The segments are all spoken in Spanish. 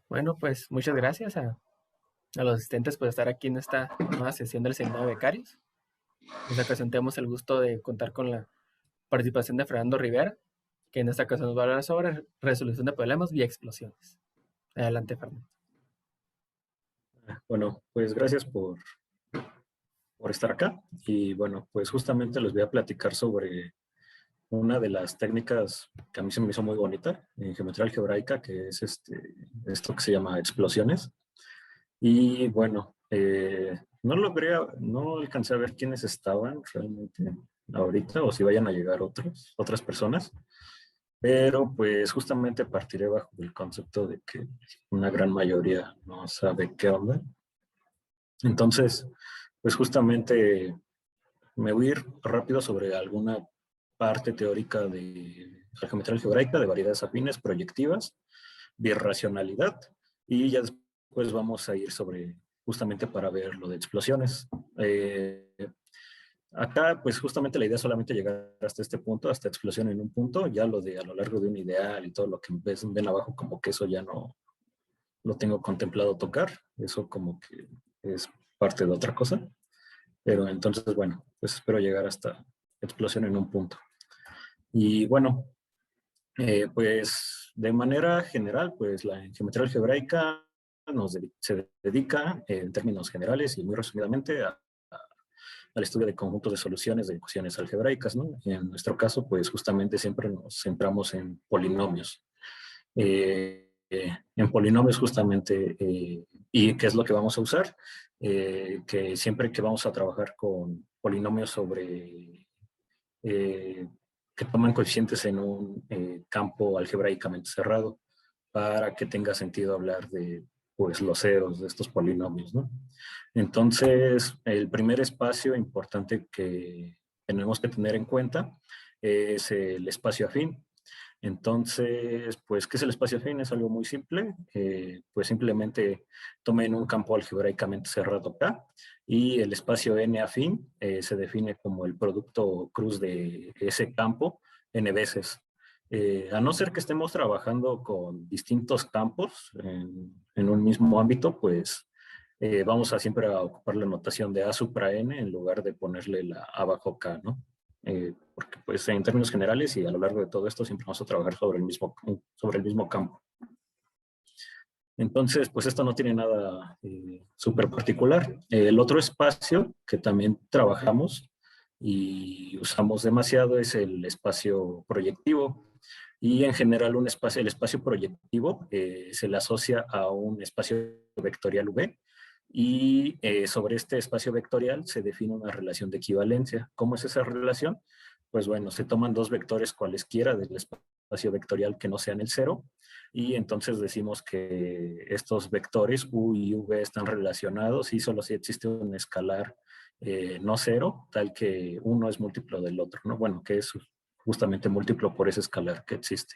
Bueno, pues muchas gracias a los asistentes por estar aquí en esta nueva sesión del seminario de becarios. En esta ocasión tenemos el gusto de contar con la participación de Fernando Rivera, que en esta ocasión nos va a hablar sobre resolución de problemas vía explosiones. Adelante, Fernando. Bueno, pues gracias por estar acá. Y bueno, pues justamente les voy a platicar sobre una de las técnicas que a mí se me hizo muy bonita en geometría algebraica, que es esto que se llama explosiones. Y bueno, no alcancé a ver quiénes estaban realmente ahorita o si vayan a llegar otras personas. Pero pues justamente partiré bajo el concepto de que una gran mayoría no sabe qué onda. Entonces, pues justamente me voy a ir rápido sobre alguna parte teórica de la geometría algebraica, de variedades afines, proyectivas, birracionalidad, y ya después vamos a ir sobre justamente para ver lo de explosiones. Eh, Acá, pues justamente la idea es solamente llegar hasta este punto, hasta explosión en un punto, ya lo de a lo largo de un ideal y todo lo que ven abajo, como que eso ya no lo tengo contemplado tocar, eso como que es parte de otra cosa. Pero entonces, bueno, pues espero llegar hasta explosión en un punto. Y bueno, pues de manera general, pues la geometría algebraica se dedica en términos generales y muy resumidamente al estudio de conjuntos de soluciones de ecuaciones algebraicas, ¿no? En nuestro caso, pues justamente siempre nos centramos en polinomios. En polinomios justamente, ¿y qué es lo que vamos a usar? Que siempre que vamos a trabajar con polinomios eh, que toman coeficientes en un campo algebraicamente cerrado, para que tenga sentido hablar de pues, los ceros de estos polinomios, ¿no? Entonces, el primer espacio importante que tenemos que tener en cuenta es el espacio afín. Entonces, pues, ¿qué es el espacio afín? Es algo muy simple. Pues simplemente tomen un campo algebraicamente cerrado K y el espacio N afín se define como el producto cruz de ese campo N veces. A no ser que estemos trabajando con distintos campos en un mismo ámbito, pues vamos a siempre a ocupar la notación de A supra N en lugar de ponerle la A bajo K, ¿no? Porque pues en términos generales y a lo largo de todo esto siempre vamos a trabajar sobre el mismo campo. Entonces, pues esto no tiene nada súper particular. El otro espacio que también trabajamos y usamos demasiado es el espacio proyectivo. Y en general el espacio proyectivo se le asocia a un espacio vectorial V y sobre este espacio vectorial se define una relación de equivalencia. ¿Cómo es esa relación? Pues bueno, se toman dos vectores cualesquiera del espacio vectorial que no sean el cero y entonces decimos que estos vectores U y V están relacionados y solo si existe un escalar no cero, tal que uno es múltiplo del otro, ¿no? Bueno, que es justamente múltiplo por ese escalar que existe.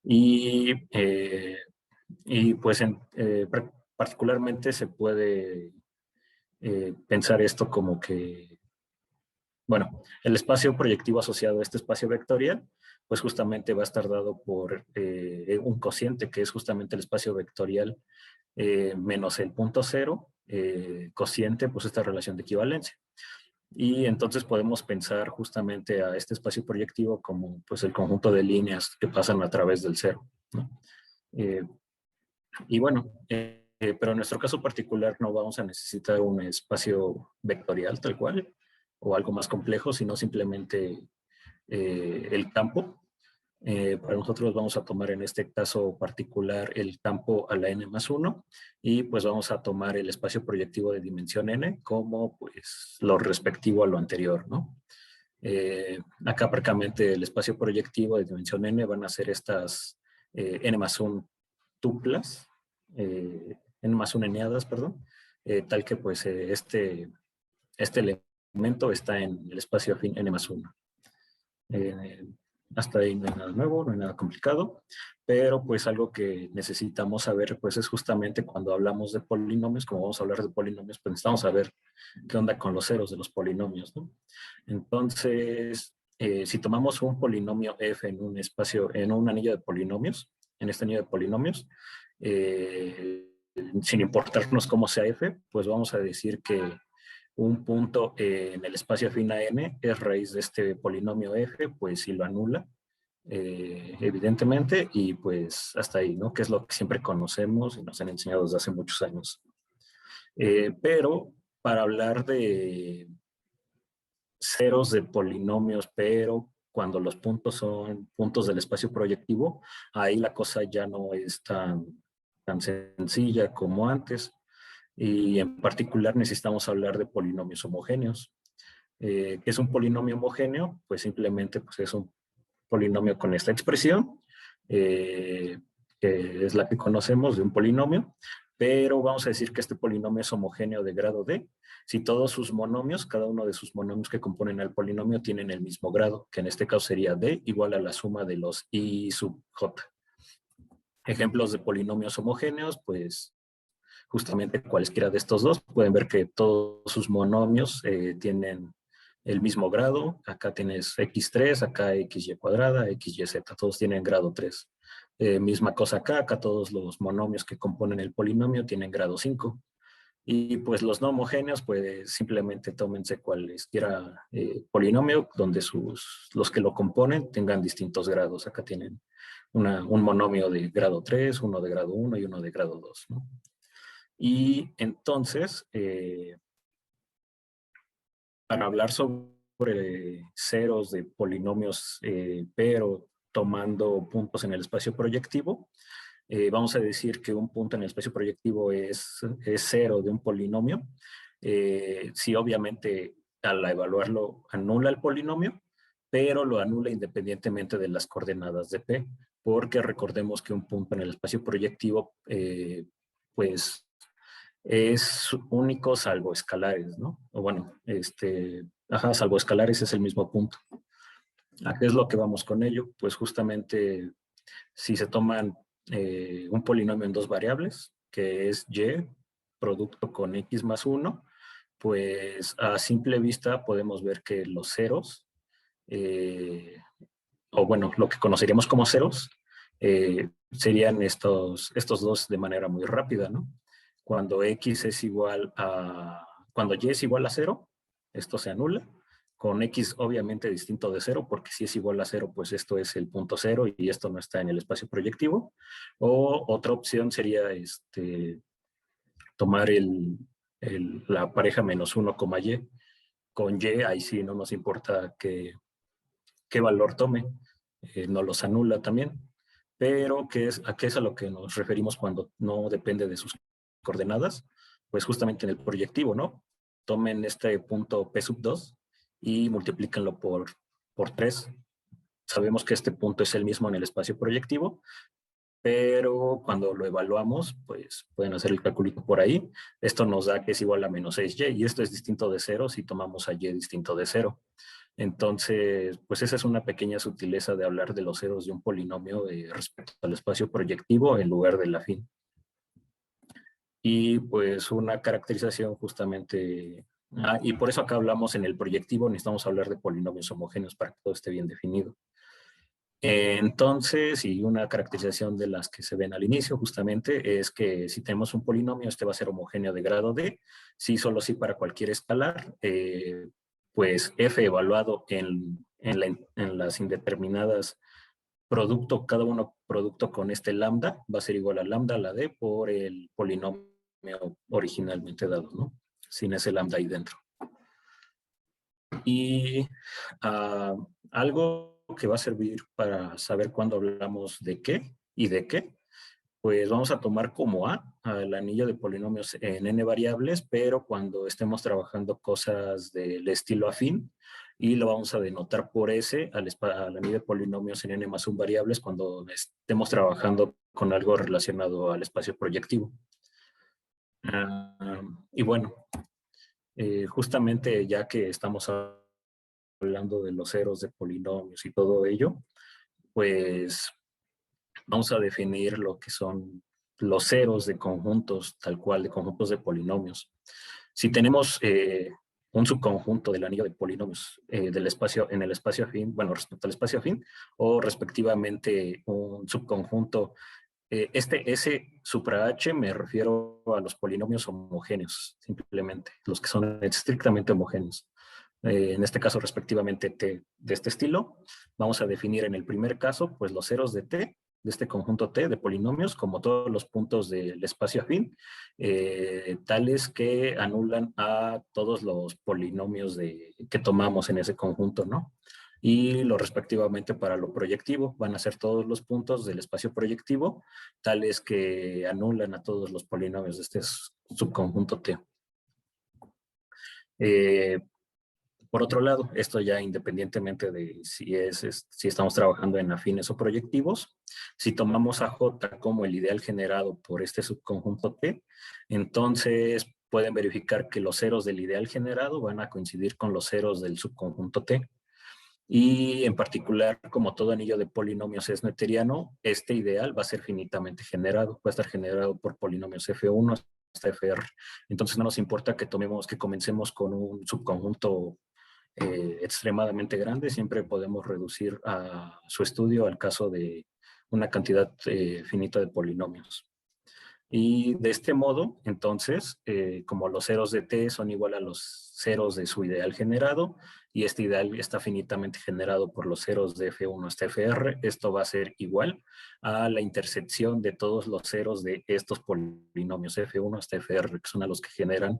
Y, pues particularmente se puede pensar esto como que, bueno, el espacio proyectivo asociado a este espacio vectorial, pues justamente va a estar dado por un cociente que es justamente el espacio vectorial menos el punto cero, cociente, pues esta relación de equivalencia. Y entonces podemos pensar justamente a este espacio proyectivo como pues el conjunto de líneas que pasan a través del cero, ¿no? Eh, y bueno, pero en nuestro caso particular no vamos a necesitar un espacio vectorial tal cual o algo más complejo, sino simplemente el campo. Para nosotros vamos a tomar en este caso particular el campo a la n más 1 y pues vamos a tomar el espacio proyectivo de dimensión n como pues lo respectivo a lo anterior, ¿no? Acá prácticamente el espacio proyectivo de dimensión n van a ser estas n más 1 tuplas, n más 1 eneadas, perdón, tal que pues este elemento está en el espacio afín n más 1. Eh, Hasta ahí no hay nada nuevo, no hay nada complicado, pero pues algo que necesitamos saber pues es justamente cuando hablamos de polinomios, como vamos a hablar de polinomios, pues necesitamos saber qué onda con los ceros de los polinomios, ¿no? Entonces, si tomamos un polinomio f en un espacio, en un anillo de polinomios, en este anillo de polinomios, sin importarnos cómo sea f, pues vamos a decir que un punto en el espacio afín a n es raíz de este polinomio f, pues si lo anula, evidentemente, y pues hasta ahí, ¿no? Que es lo que siempre conocemos y nos han enseñado desde hace muchos años. Pero para hablar de ceros de polinomios, pero cuando los puntos son puntos del espacio proyectivo, ahí la cosa ya no es tan sencilla como antes. Y en particular necesitamos hablar de polinomios homogéneos. ¿Qué es un polinomio homogéneo? Pues simplemente pues es un polinomio con esta expresión, que es la que conocemos de un polinomio, pero vamos a decir que este polinomio es homogéneo de grado D si todos sus monomios, cada uno de sus monomios que componen el polinomio tienen el mismo grado, que en este caso sería D igual a la suma de los I sub J. Ejemplos de polinomios homogéneos, pues justamente cualesquiera de estos dos, pueden ver que todos sus monomios tienen el mismo grado. Acá tienes x3, acá xy cuadrada, xyz, todos tienen grado 3. Misma cosa acá todos los monomios que componen el polinomio tienen grado 5. Y pues los no homogéneos, pues simplemente tómense cualesquiera polinomio donde los que lo componen tengan distintos grados. Acá tienen un monomio de grado 3, uno de grado 1 y uno de grado 2, ¿no? Y entonces, para hablar sobre ceros de polinomios, pero tomando puntos en el espacio proyectivo, vamos a decir que un punto en el espacio proyectivo es cero de un polinomio. Si obviamente al evaluarlo anula el polinomio, pero lo anula independientemente de las coordenadas de P, porque recordemos que un punto en el espacio proyectivo, pues es único salvo escalares, ¿no? O bueno, salvo escalares es el mismo punto. ¿A qué es lo que vamos con ello? Pues justamente si se toman un polinomio en dos variables, que es y, producto con x más 1, pues a simple vista podemos ver que los ceros, o bueno, lo que conoceríamos como ceros, serían estos dos de manera muy rápida, ¿no? Cuando x es igual a, cuando y es igual a 0, esto se anula, con x obviamente distinto de 0, porque si es igual a 0, pues esto es el punto 0 y esto no está en el espacio proyectivo. O otra opción sería tomar la pareja menos 1, y. Con y, ahí sí no nos importa qué valor tome, no los anula también. Pero ¿a qué es a lo que nos referimos cuando no depende de sus coordenadas? Pues justamente en el proyectivo, ¿no? Tomen este punto P sub 2 y multiplíquenlo por 3. Sabemos que este punto es el mismo en el espacio proyectivo, pero cuando lo evaluamos, pues pueden hacer el calculito por ahí. Esto nos da que es igual a menos 6y, y esto es distinto de 0 si tomamos a y distinto de 0. Entonces, pues esa es una pequeña sutileza de hablar de los ceros de un polinomio respecto al espacio proyectivo en lugar del afín. Y pues una caracterización justamente, y por eso acá hablamos en el proyectivo, necesitamos hablar de polinomios homogéneos para que todo esté bien definido. Entonces, y una caracterización de las que se ven al inicio justamente es que si tenemos un polinomio, este va a ser homogéneo de grado D, sí, solo sí para cualquier escalar, pues f evaluado en las indeterminadas producto, cada uno producto con este lambda, va a ser igual a lambda a la D por el polinomio originalmente dado, ¿no? Sin ese lambda ahí dentro. Y algo que va a servir para saber cuándo hablamos de qué y de qué, pues vamos a tomar como A al anillo de polinomios en n variables, pero cuando estemos trabajando cosas del estilo afín, y lo vamos a denotar por S al anillo de polinomios en n más 1 variables cuando estemos trabajando con algo relacionado al espacio proyectivo. Y bueno, justamente ya que estamos hablando de los ceros de polinomios y todo ello, pues vamos a definir lo que son los ceros de conjuntos, tal cual, de conjuntos de polinomios. Si tenemos un subconjunto del anillo de polinomios en el espacio afín, bueno, respecto al espacio afín, o respectivamente un subconjunto S supra H me refiero a los polinomios homogéneos, simplemente, los que son estrictamente homogéneos. En este caso, respectivamente, T de este estilo. Vamos a definir en el primer caso, pues los ceros de T, de este conjunto T de polinomios, como todos los puntos del espacio afín, tales que anulan a todos los polinomios que tomamos en ese conjunto, ¿no? Y lo respectivamente para lo proyectivo van a ser todos los puntos del espacio proyectivo, tales que anulan a todos los polinomios de este subconjunto T. Por otro lado, esto ya independientemente de si estamos trabajando en afines o proyectivos, si tomamos a J como el ideal generado por este subconjunto T, entonces pueden verificar que los ceros del ideal generado van a coincidir con los ceros del subconjunto T. Y en particular, como todo anillo de polinomios es noetheriano, este ideal va a ser finitamente generado, va a estar generado por polinomios F1 hasta Fr. Entonces no nos importa que comencemos con un subconjunto extremadamente grande, siempre podemos reducir a su estudio al caso de una cantidad finita de polinomios. Y de este modo, entonces, como los ceros de T son igual a los ceros de su ideal generado, y este ideal está finitamente generado por los ceros de F1 hasta Fr, esto va a ser igual a la intersección de todos los ceros de estos polinomios F1 hasta Fr, que son a los que generan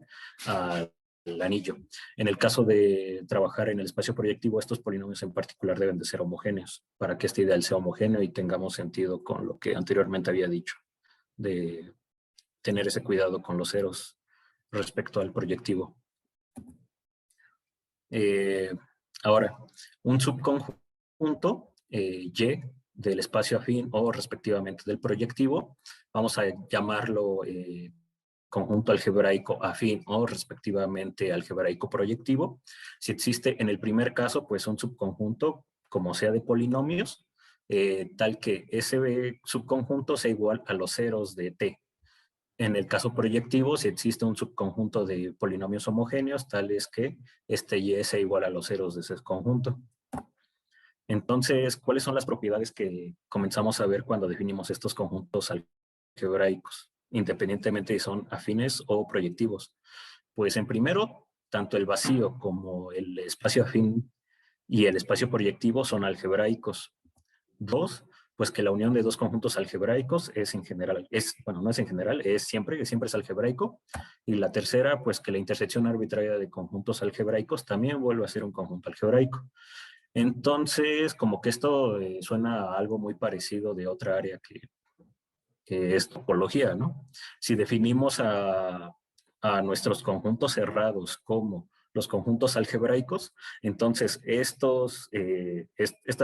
el anillo. En el caso de trabajar en el espacio proyectivo, estos polinomios en particular deben de ser homogéneos, para que este ideal sea homogéneo y tengamos sentido con lo que anteriormente había dicho, de tener ese cuidado con los ceros respecto al proyectivo. Ahora, un subconjunto Y del espacio afín o respectivamente del proyectivo, vamos a llamarlo conjunto algebraico afín o respectivamente algebraico proyectivo. Si existe en el primer caso, pues un subconjunto, como sea de polinomios, tal que ese subconjunto sea igual a los ceros de T. En el caso proyectivo, si existe un subconjunto de polinomios homogéneos, tal es que este Y sea igual a los ceros de ese conjunto. Entonces, ¿cuáles son las propiedades que comenzamos a ver cuando definimos estos conjuntos algebraicos, independientemente si son afines o proyectivos? Pues en primero, tanto el vacío como el espacio afín y el espacio proyectivo son algebraicos. Dos, pues que la unión de dos conjuntos algebraicos es en general, bueno, no es en general, siempre es algebraico. Y la tercera, pues que la intersección arbitraria de conjuntos algebraicos también vuelve a ser un conjunto algebraico. Entonces, como que esto suena a algo muy parecido de otra área que es topología, ¿no? Si definimos a nuestros conjuntos cerrados como los conjuntos algebraicos, entonces estas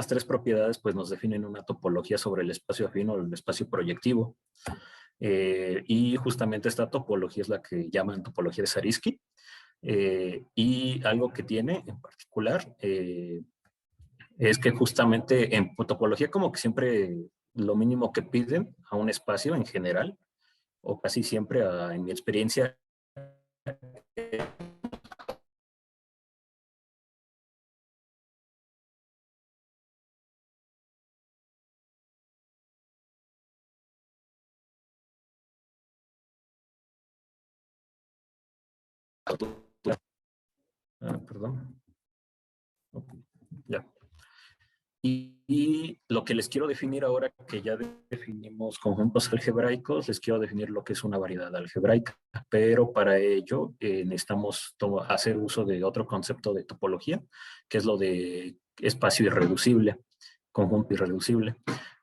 tres propiedades pues nos definen una topología sobre el espacio afín o el espacio proyectivo. Y justamente esta topología es la que llaman topología de Zariski. Y algo que tiene en particular es que justamente en topología como que siempre lo mínimo que piden a un espacio en general, o casi siempre en mi experiencia, perdón, ya. Y lo que les quiero definir ahora que ya definimos conjuntos algebraicos, les quiero definir lo que es una variedad algebraica, pero para ello necesitamos hacer uso de otro concepto de topología, que es lo de espacio irreducible, conjunto irreducible.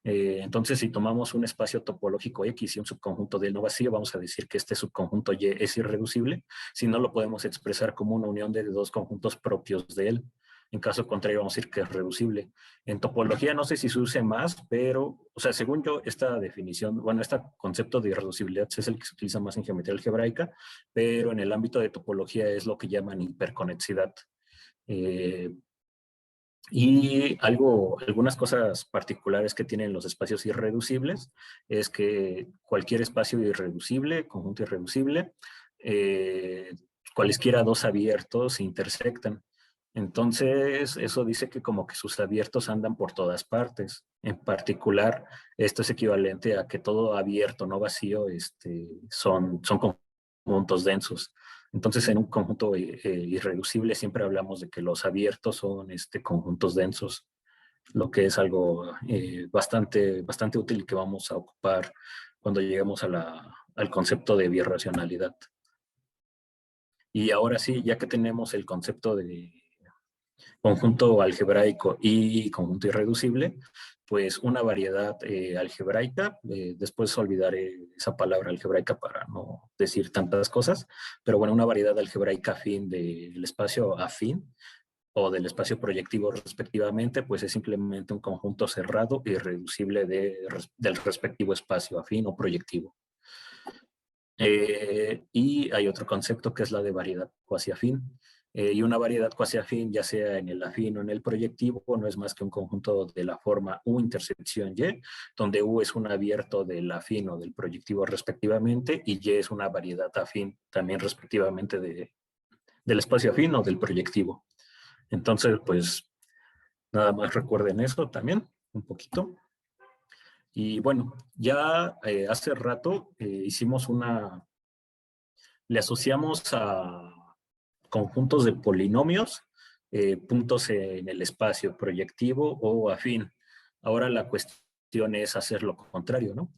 Entonces, si tomamos un espacio topológico X y un subconjunto de él no vacío, vamos a decir que este subconjunto Y es irreducible, si no lo podemos expresar como una unión de dos conjuntos propios de él. En caso contrario, vamos a decir que es reducible. En topología no sé si se use más, pero, o sea, según yo, esta definición, bueno, este concepto de irreducibilidad es el que se utiliza más en geometría algebraica, pero en el ámbito de topología es lo que llaman hiperconexidad. Y algunas cosas particulares que tienen los espacios irreducibles es que cualquier espacio irreducible, conjunto irreducible, cualesquiera dos abiertos se intersectan. Entonces, eso dice que como que sus abiertos andan por todas partes. En particular, esto es equivalente a que todo abierto, no vacío, son conjuntos densos. Entonces, en un conjunto irreducible siempre hablamos de que los abiertos son conjuntos densos, lo que es algo bastante útil y que vamos a ocupar cuando lleguemos al concepto de birracionalidad. Y ahora sí, ya que tenemos el concepto de conjunto algebraico y conjunto irreducible, pues una variedad algebraica, después olvidaré esa palabra algebraica para no decir tantas cosas, pero bueno, una variedad algebraica afín del espacio afín o del espacio proyectivo respectivamente, pues es simplemente un conjunto cerrado e irreducible del respectivo espacio afín o proyectivo. Y hay otro concepto que es la de variedad cuasi afín. Y una variedad cuasi afín, ya sea en el afín o en el proyectivo, no es más que un conjunto de la forma U intersección Y, donde U es un abierto del afín o del proyectivo respectivamente, y Y es una variedad afín también respectivamente del espacio afín o del proyectivo. Entonces, pues nada más recuerden eso también, un poquito. Y bueno, ya hace rato le asociamos a conjuntos de polinomios, puntos en el espacio proyectivo o afín. Ahora la cuestión es hacer lo contrario, ¿no?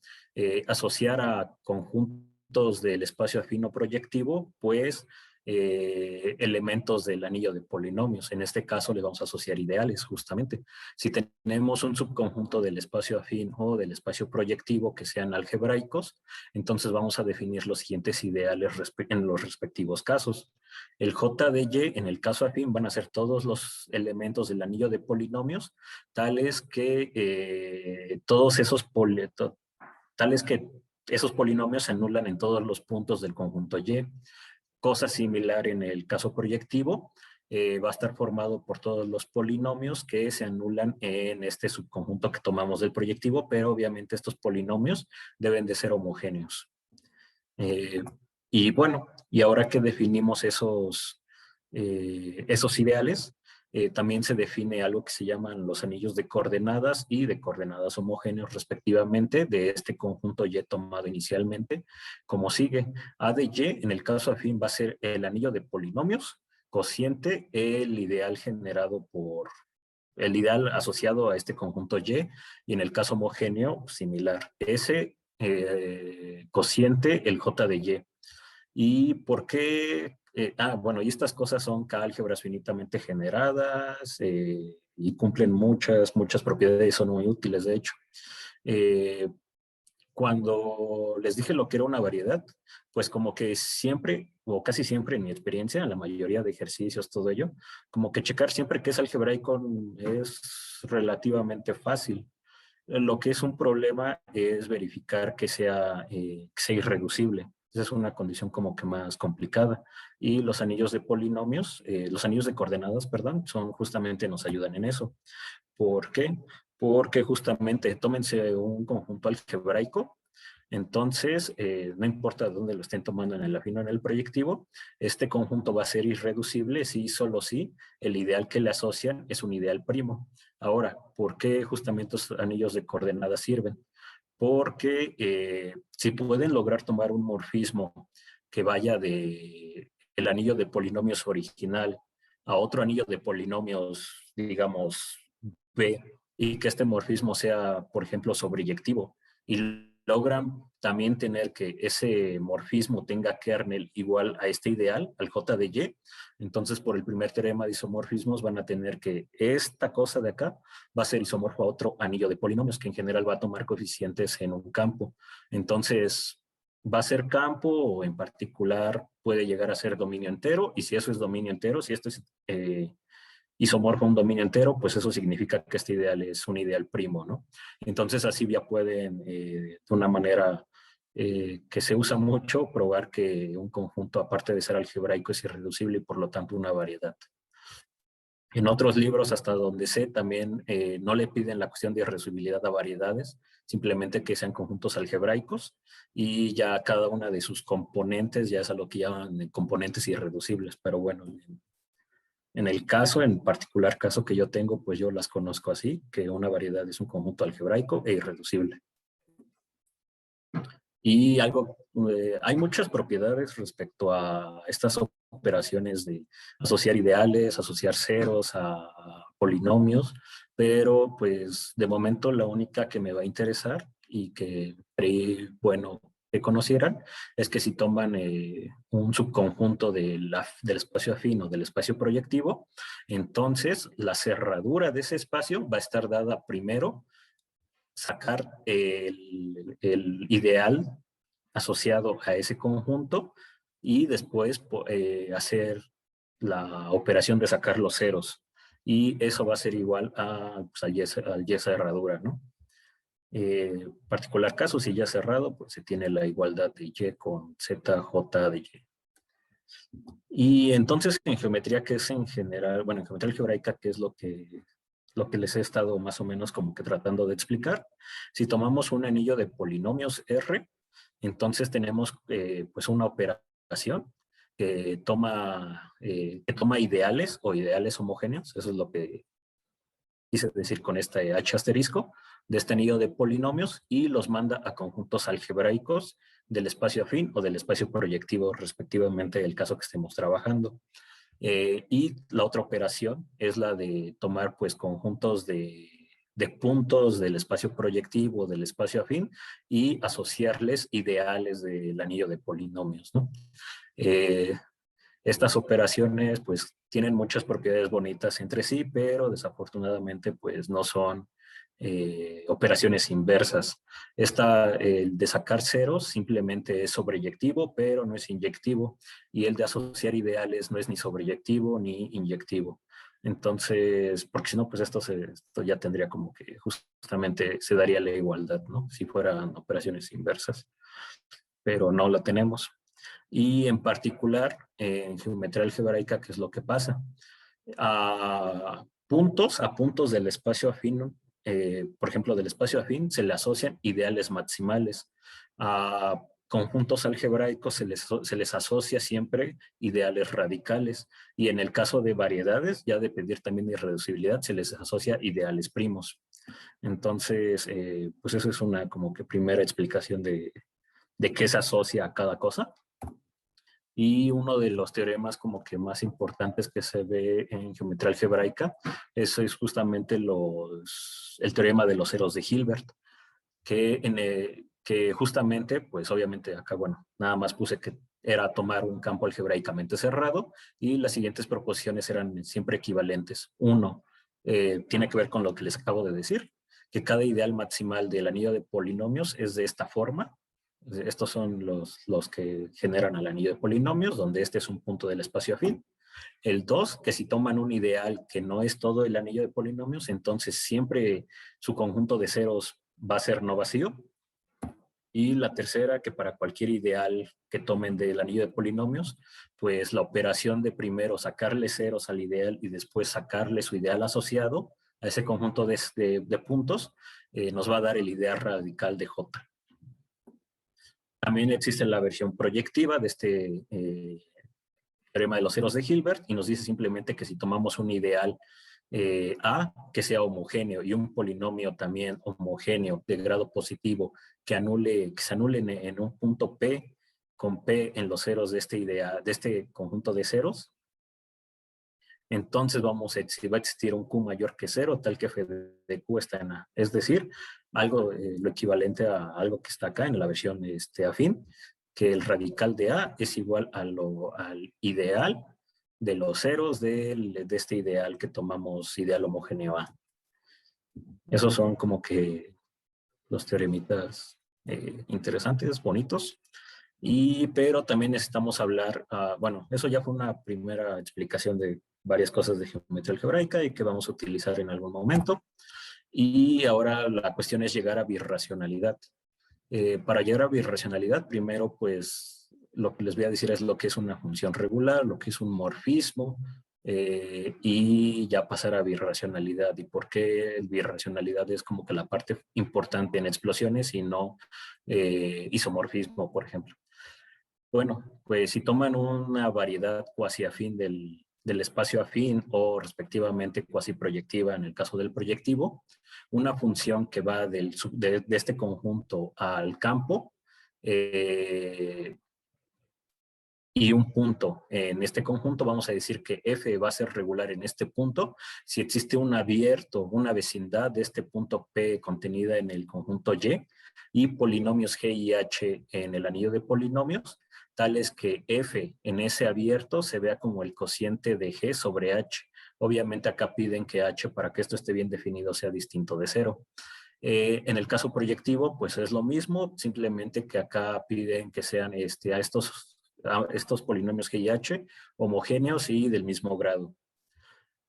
Asociar a conjuntos del espacio afín o proyectivo, pues elementos del anillo de polinomios. En este caso le vamos a asociar ideales, justamente. Si tenemos un subconjunto del espacio afín o del espacio proyectivo que sean algebraicos, entonces vamos a definir los siguientes ideales en los respectivos casos. El J de Y, en el caso afín, van a ser todos los elementos del anillo de polinomios, tales que esos polinomios se anulan en todos los puntos del conjunto Y. Cosa similar en el caso proyectivo, va a estar formado por todos los polinomios que se anulan en este subconjunto que tomamos del proyectivo, pero obviamente estos polinomios deben de ser homogéneos. Y bueno, y ahora que definimos esos ideales, también se define algo que se llaman los anillos de coordenadas y de coordenadas homogéneos respectivamente de este conjunto Y tomado inicialmente, como sigue. A de Y, en el caso afín, va a ser el anillo de polinomios, cociente, el ideal generado por el ideal asociado a este conjunto y en el caso homogéneo, similar. S, cociente, el J de Y. ¿Y por qué? Bueno, y estas cosas son K-álgebras finitamente generadas y cumplen muchas propiedades, son muy útiles, de hecho. Eh, Cuando les dije lo que era una variedad, pues como que siempre, o casi siempre en mi experiencia, en la mayoría de ejercicios, todo ello, como que checar siempre que es algebraico es relativamente fácil. Lo que es un problema es verificar que sea irreducible. Esa es una condición como que más complicada. Y los anillos de polinomios, los anillos de coordenadas, perdón, nos ayudan en eso. ¿Por qué? Porque justamente tómense un conjunto algebraico, entonces no importa dónde lo estén tomando en el afín o en el proyectivo, este conjunto va a ser irreducible si solo si el ideal que le asocian es un ideal primo. Ahora, ¿por qué justamente estos anillos de coordenadas sirven? Porque si pueden lograr tomar un morfismo que vaya de el anillo de polinomios original a otro anillo de polinomios, digamos, B, y que este morfismo sea, por ejemplo, sobreyectivo, y logran también tener que ese morfismo tenga kernel igual a este ideal, al J de Y, entonces por el primer teorema de isomorfismos van a tener que esta cosa de acá va a ser isomorfo a otro anillo de polinomios, que en general va a tomar coeficientes en un campo. Entonces, va a ser campo o en particular puede llegar a ser dominio entero, y si eso es dominio entero, si esto es isomorfo a un dominio entero, pues eso significa que este ideal es un ideal primo, ¿no? Entonces así ya pueden, de una manera que se usa mucho, probar que un conjunto, aparte de ser algebraico, es irreducible y por lo tanto una variedad. En otros libros, hasta donde sé, también no le piden la cuestión de irreducibilidad a variedades, simplemente que sean conjuntos algebraicos y ya cada una de sus componentes ya es a lo que llaman componentes irreducibles. Pero bueno, En el en particular caso que yo tengo, pues yo las conozco así, que una variedad es un conjunto algebraico e irreducible. Y hay muchas propiedades respecto a estas operaciones de asociar ideales, asociar ceros a polinomios, pero pues de momento la única que me va a interesar y que bueno que conocieran es que si toman un subconjunto del espacio afín o del espacio proyectivo, entonces la cerradura de ese espacio va a estar dada primero sacar el ideal asociado a ese conjunto y después hacer la operación de sacar los ceros. Y eso va a ser igual pues, al y cerradura, ¿no? Particular caso, si ya cerrado, pues se tiene la igualdad de y con zj de y. Y entonces en geometría, que es en general, bueno, en geometría algebraica, que es lo que les he estado más o menos como que tratando de explicar. Si tomamos un anillo de polinomios R, entonces tenemos pues una operación que toma ideales o ideales homogéneos, eso es lo que quise decir con este H asterisco, de este anillo de polinomios y los manda a conjuntos algebraicos del espacio afín o del espacio proyectivo, respectivamente, el caso que estemos trabajando. Y la otra operación es la de tomar pues conjuntos de puntos del espacio proyectivo, del espacio afín, y asociarles ideales del anillo de polinomios, ¿no? Estas operaciones pues tienen muchas propiedades bonitas entre sí, pero desafortunadamente pues no son operaciones inversas. El de sacar ceros simplemente es sobreyectivo, pero no es inyectivo, y el de asociar ideales no es ni sobreyectivo ni inyectivo. Entonces, porque si no, pues esto ya tendría como que justamente se daría la igualdad, ¿no? Si fueran operaciones inversas, pero no la tenemos. Y en particular, en geometría algebraica, ¿qué es lo que pasa? A puntos del espacio afín, por ejemplo, del espacio afín, se le asocian ideales maximales. A conjuntos algebraicos se les asocia siempre ideales radicales. Y en el caso de variedades, ya dependir también de irreducibilidad, se les asocia ideales primos. Entonces, pues eso es una como que primera explicación de qué se asocia a cada cosa. Y uno de los teoremas como que más importantes que se ve en geometría algebraica, eso es justamente el teorema de los ceros de Hilbert, que justamente, pues obviamente acá, bueno, nada más puse que era tomar un campo algebraicamente cerrado y las siguientes proposiciones eran siempre equivalentes. Uno, tiene que ver con lo que les acabo de decir, que cada ideal maximal del anillo de polinomios es de esta forma. Estos son los que generan el anillo de polinomios, donde este es un punto del espacio afín. El 2, que si toman un ideal que no es todo el anillo de polinomios, entonces siempre su conjunto de ceros va a ser no vacío. Y la tercera, que para cualquier ideal que tomen del anillo de polinomios, pues la operación de primero sacarle ceros al ideal y después sacarle su ideal asociado a ese conjunto de puntos, nos va a dar el ideal radical de J. También existe la versión proyectiva de este teorema de los ceros de Hilbert y nos dice simplemente que si tomamos un ideal A que sea homogéneo y un polinomio también homogéneo de grado positivo que se anule en un punto P con P en los ceros de este conjunto de ceros, entonces va a existir un Q mayor que 0, tal que F de Q está en A. Es decir, algo, lo equivalente a algo que está acá en la versión afín, que el radical de A es igual al ideal de los ceros de este ideal que tomamos ideal homogéneo A. Esos son como que los teoremitas interesantes, bonitos. Pero también necesitamos hablar, bueno, eso ya fue una primera explicación de varias cosas de geometría algebraica y que vamos a utilizar en algún momento. Y ahora la cuestión es llegar a birracionalidad. Para llegar a birracionalidad, primero, pues, lo que les voy a decir es lo que es una función regular, lo que es un morfismo, y ya pasar a birracionalidad. ¿Y por qué birracionalidad es como que la parte importante en explosiones y no isomorfismo, por ejemplo? Bueno, pues si toman una variedad cuasi afín del espacio afín o respectivamente cuasi proyectiva en el caso del proyectivo, una función que va de este conjunto al campo y un punto. En este conjunto vamos a decir que F va a ser regular en este punto si existe un abierto, una vecindad de este punto P contenida en el conjunto y polinomios G y H en el anillo de polinomios, tales que F en ese abierto se vea como el cociente de G sobre H. Obviamente acá piden que H, para que esto esté bien definido, sea distinto de cero. En el caso proyectivo, pues es lo mismo, simplemente que acá piden que sean a estos polinomios G y H homogéneos y del mismo grado.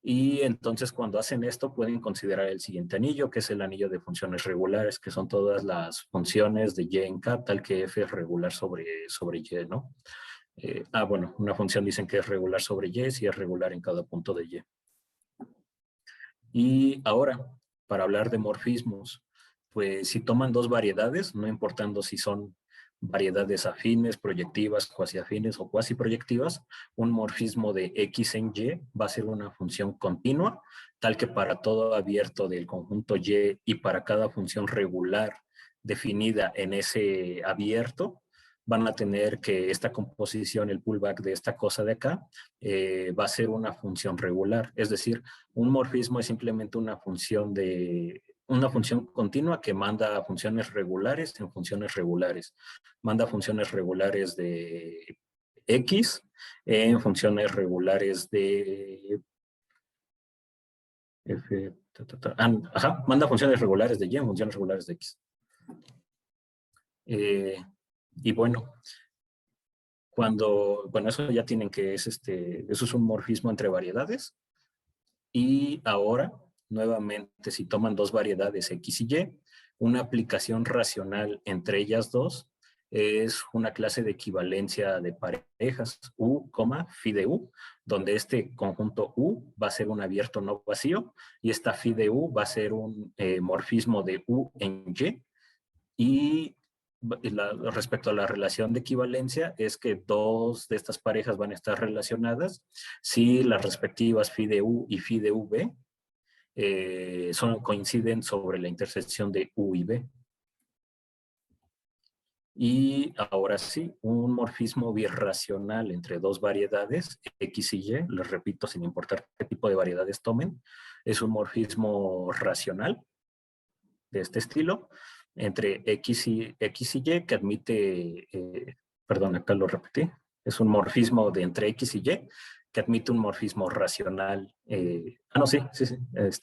Y entonces cuando hacen esto pueden considerar el siguiente anillo, que es el anillo de funciones regulares, que son todas las funciones de y en K, tal que F es regular sobre y, ¿no? Bueno, una función dicen que es regular sobre y si es regular en cada punto de y. Y ahora, para hablar de morfismos, pues si toman dos variedades, no importando si son variedades afines, proyectivas, cuasi afines o cuasi proyectivas, un morfismo de X en Y va a ser una función continua, tal que para todo abierto del conjunto Y para cada función regular definida en ese abierto, van a tener que esta composición, el pullback de esta cosa de acá, va a ser una función regular. Es decir, un morfismo es simplemente una función continua que manda funciones regulares en funciones regulares. Manda funciones regulares de X en funciones regulares de F, manda funciones regulares de Y en funciones regulares de X. Y bueno, eso ya tienen que eso es un morfismo entre variedades. Y ahora, nuevamente, si toman dos variedades X y Y, una aplicación racional entre ellas dos es una clase de equivalencia de parejas U, phi de U, donde este conjunto U va a ser un abierto no vacío y esta phi de U va a ser un morfismo de U en Y. Y respecto a la relación de equivalencia es que dos de estas parejas van a estar relacionadas si las respectivas phi de U y phi de V coinciden sobre la intersección de U y B. Y ahora sí, un morfismo birracional entre dos variedades, X y Y, les repito, sin importar qué tipo de variedades tomen, es un morfismo racional de este estilo, entre X y Y, que admite, perdón, acá lo repetí, es un morfismo de entre X y Y, que admite un morfismo racional, no, sí,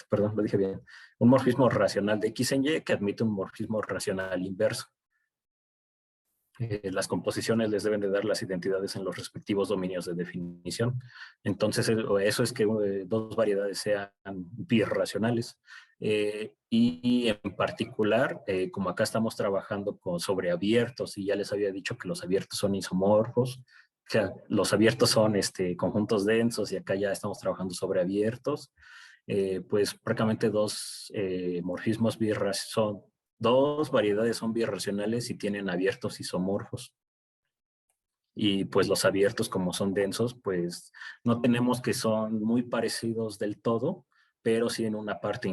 perdón, lo dije bien, un morfismo racional de X en Y, que admite un morfismo racional inverso. Las composiciones les deben de dar las identidades en los respectivos dominios de definición. Entonces, eso es que dos variedades sean birracionales. Y en particular, como acá estamos trabajando sobre abiertos, y ya les había dicho que los abiertos son isomorfos, o sea, los abiertos son conjuntos densos, y acá ya estamos trabajando sobre abiertos, pues prácticamente dos morfismos son dos variedades son birracionales y tienen abiertos isomorfos. Y pues los abiertos, como son densos, pues no tenemos que son muy parecidos del todo, pero sí en una parte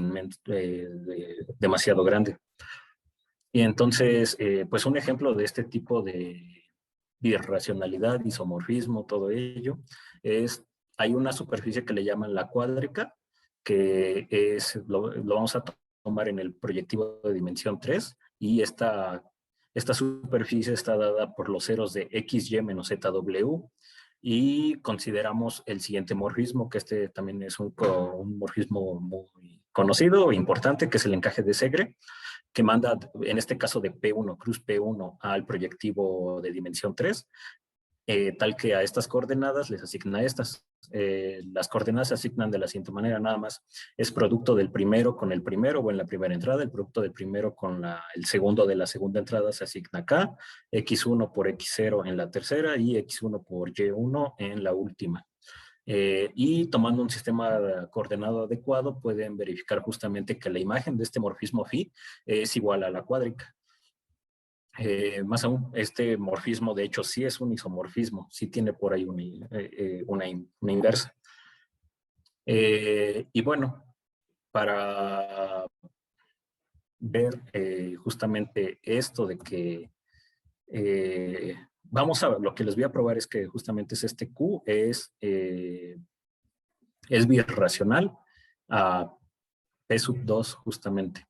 demasiado grande. Y entonces, pues un ejemplo de este tipo de birracionalidad, isomorfismo, todo ello, hay una superficie que le llaman la cuádrica, que lo vamos a tomar en el proyectivo de dimensión 3, y esta superficie está dada por los ceros de XY menos ZW, y consideramos el siguiente morfismo, que también es un morfismo muy conocido e importante, que es el encaje de Segre, que manda, en este caso de P1, cruz P1, al proyectivo de dimensión 3, tal que a estas coordenadas les asigna estas. Las coordenadas se asignan de la siguiente manera, nada más. Es producto del primero con el primero o en la primera entrada, el producto del primero con el segundo de la segunda entrada se asigna acá, X1 por X0 en la tercera y X1 por Y1 en la última. Y tomando un sistema coordenado adecuado pueden verificar justamente que la imagen de este morfismo phi es igual a la cuádrica. Más aún, este morfismo de hecho sí es un isomorfismo, sí tiene por ahí una inversa. Y bueno, para ver justamente esto de que vamos a ver, lo que les voy a probar es que justamente es este Q, es birracional a P sub 2 justamente.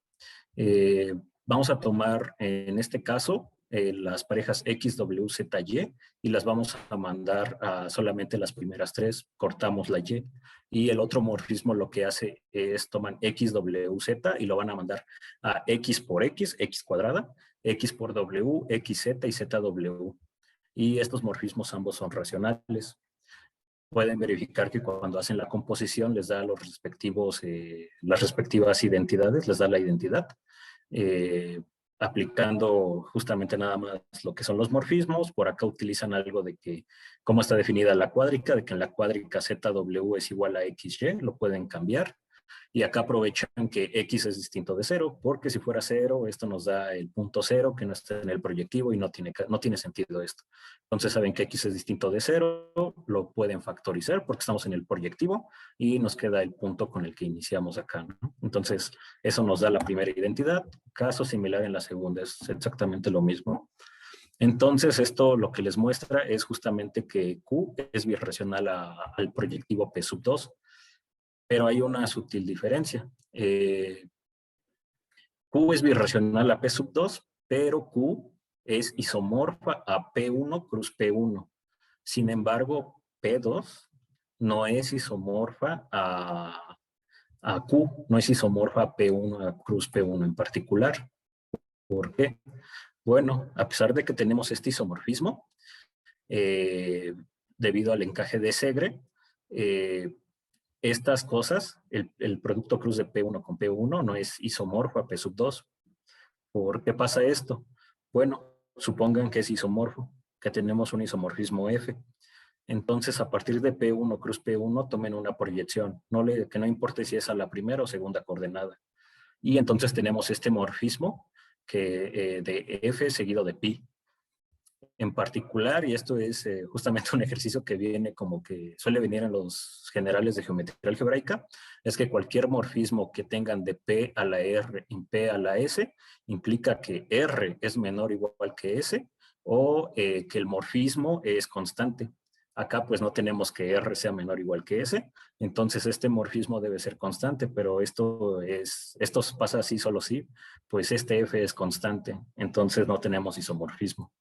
Eh, Vamos a tomar en este caso las parejas X, W, Z, y las vamos a mandar a solamente las primeras tres, cortamos la Y. Y el otro morfismo lo que hace es toman X, W, Z y lo van a mandar a X por X, X cuadrada, X por W, XZ y ZW. Y estos morfismos ambos son racionales. Pueden verificar que cuando hacen la composición les da los respectivos, las respectivas identidades, les da la identidad, eh, aplicando justamente nada más lo que son los morfismos. Por acá utilizan algo de que cómo está definida la cuádrica, de que en la cuádrica ZW es igual a XY, lo pueden cambiar. Y acá aprovechan que X es distinto de cero, porque si fuera cero, esto nos da el punto cero que no está en el proyectivo y no tiene sentido esto. Entonces saben que X es distinto de cero, lo pueden factorizar porque estamos en el proyectivo y nos queda el punto con el que iniciamos acá, ¿no? Entonces eso nos da la primera identidad. Caso similar en la segunda, es exactamente lo mismo. Entonces, esto lo que les muestra es justamente que Q es birracional al proyectivo P sub 2, pero hay una sutil diferencia. Q es birracional a P sub 2, pero Q es isomorfa a P1 cruz P1. Sin embargo, P2 no es isomorfa a Q, no es isomorfa a P1 a cruz P1 en particular. ¿Por qué? Bueno, a pesar de que tenemos este isomorfismo, eh, debido al encaje de Segre, estas cosas, el producto cruz de P1 con P1 no es isomorfo a P sub 2. ¿Por qué pasa esto? Bueno, supongan que es isomorfo, que tenemos un isomorfismo F. Entonces, a partir de P1 cruz P1, tomen una proyección, que no importe si es a la primera o segunda coordenada. Y entonces tenemos este morfismo de F seguido de pi. En particular, y esto es justamente un ejercicio que viene como que suele venir en los generales de geometría algebraica, es que cualquier morfismo que tengan de P a la R en P a la S implica que R es menor o igual que S o que el morfismo es constante. Acá pues no tenemos que R sea menor o igual que S, entonces este morfismo debe ser constante, pero esto pasa así solo si, pues este F es constante, entonces no tenemos isomorfismo.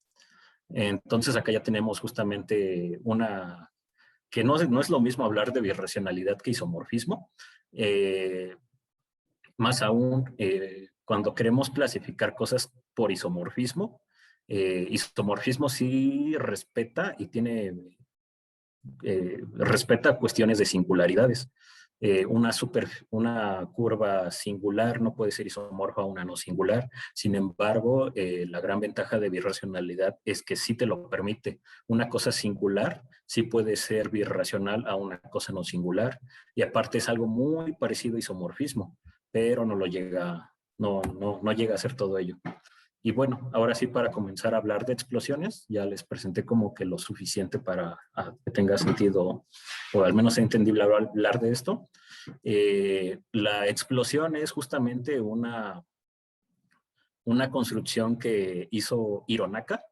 Entonces acá ya tenemos justamente que no es lo mismo hablar de birracionalidad que isomorfismo. Más aún, cuando queremos clasificar cosas por isomorfismo, isomorfismo sí respeta y respeta cuestiones de singularidades. Una curva singular no puede ser isomorfa a una no singular. Sin embargo, la gran ventaja de birracionalidad es que sí te lo permite. Una cosa singular sí puede ser birracional a una cosa no singular. Y aparte es algo muy parecido a isomorfismo, pero no llega a ser todo ello. Y bueno, ahora sí, para comenzar a hablar de explosiones, ya les presenté como que lo suficiente para que tenga sentido, o al menos sea entendible hablar de esto. La explosión es justamente una construcción que hizo Hironaka,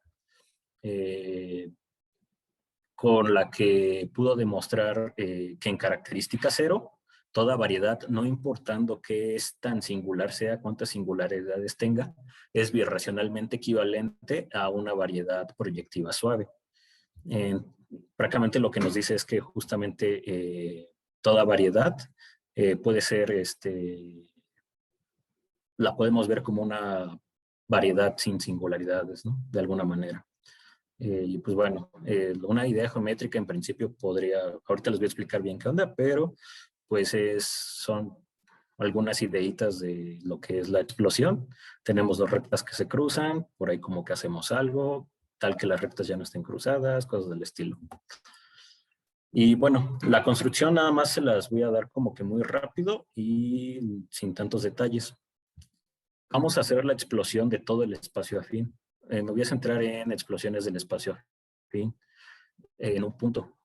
eh, con la que pudo demostrar que en característica cero, toda variedad, no importando qué es tan singular sea, cuántas singularidades tenga, es birracionalmente equivalente a una variedad proyectiva suave. Eh, Prácticamente lo que nos dice es que justamente toda variedad puede ser, la podemos ver como una variedad sin singularidades, ¿no? De alguna manera. Y pues bueno, una idea geométrica en principio ahorita les voy a explicar bien qué onda, pero pues son algunas ideitas de lo que es la explosión. Tenemos dos rectas que se cruzan, por ahí como que hacemos algo, tal que las rectas ya no estén cruzadas, cosas del estilo. Y bueno, la construcción nada más se las voy a dar como que muy rápido y sin tantos detalles. Vamos a hacer la explosión de todo el espacio afín. Me voy a centrar en explosiones del espacio afín en un punto.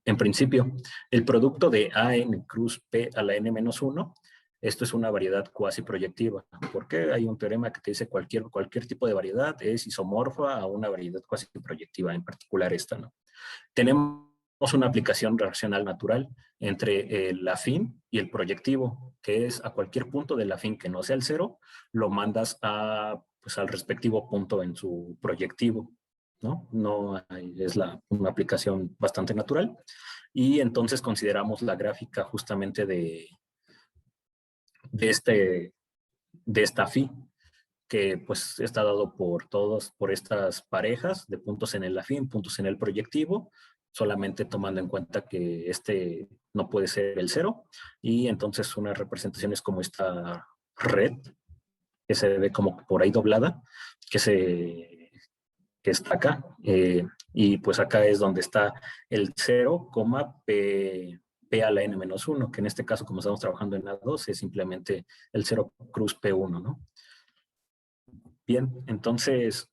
En principio, el producto de AN cruz P a la N-1, esto es una variedad cuasi proyectiva, porque hay un teorema que te dice cualquier tipo de variedad es isomorfa a una variedad cuasi proyectiva, en particular esta, ¿no? Tenemos una aplicación racional natural entre el afín y el proyectivo, que es a cualquier punto del afín que no sea el cero, lo mandas pues, al respectivo punto en su proyectivo, ¿no? Es una aplicación bastante natural. Y entonces consideramos la gráfica justamente de, este, de esta phi, que pues está dado por estas parejas de puntos en el afín, puntos en el proyectivo, solamente tomando en cuenta que este no puede ser el cero, y entonces una representación es como esta red, que se ve como por ahí doblada, que está acá, y pues acá es donde está el 0, P a la n-1, que en este caso, como estamos trabajando en A2, es simplemente el 0 cruz P1, ¿no? Bien, entonces,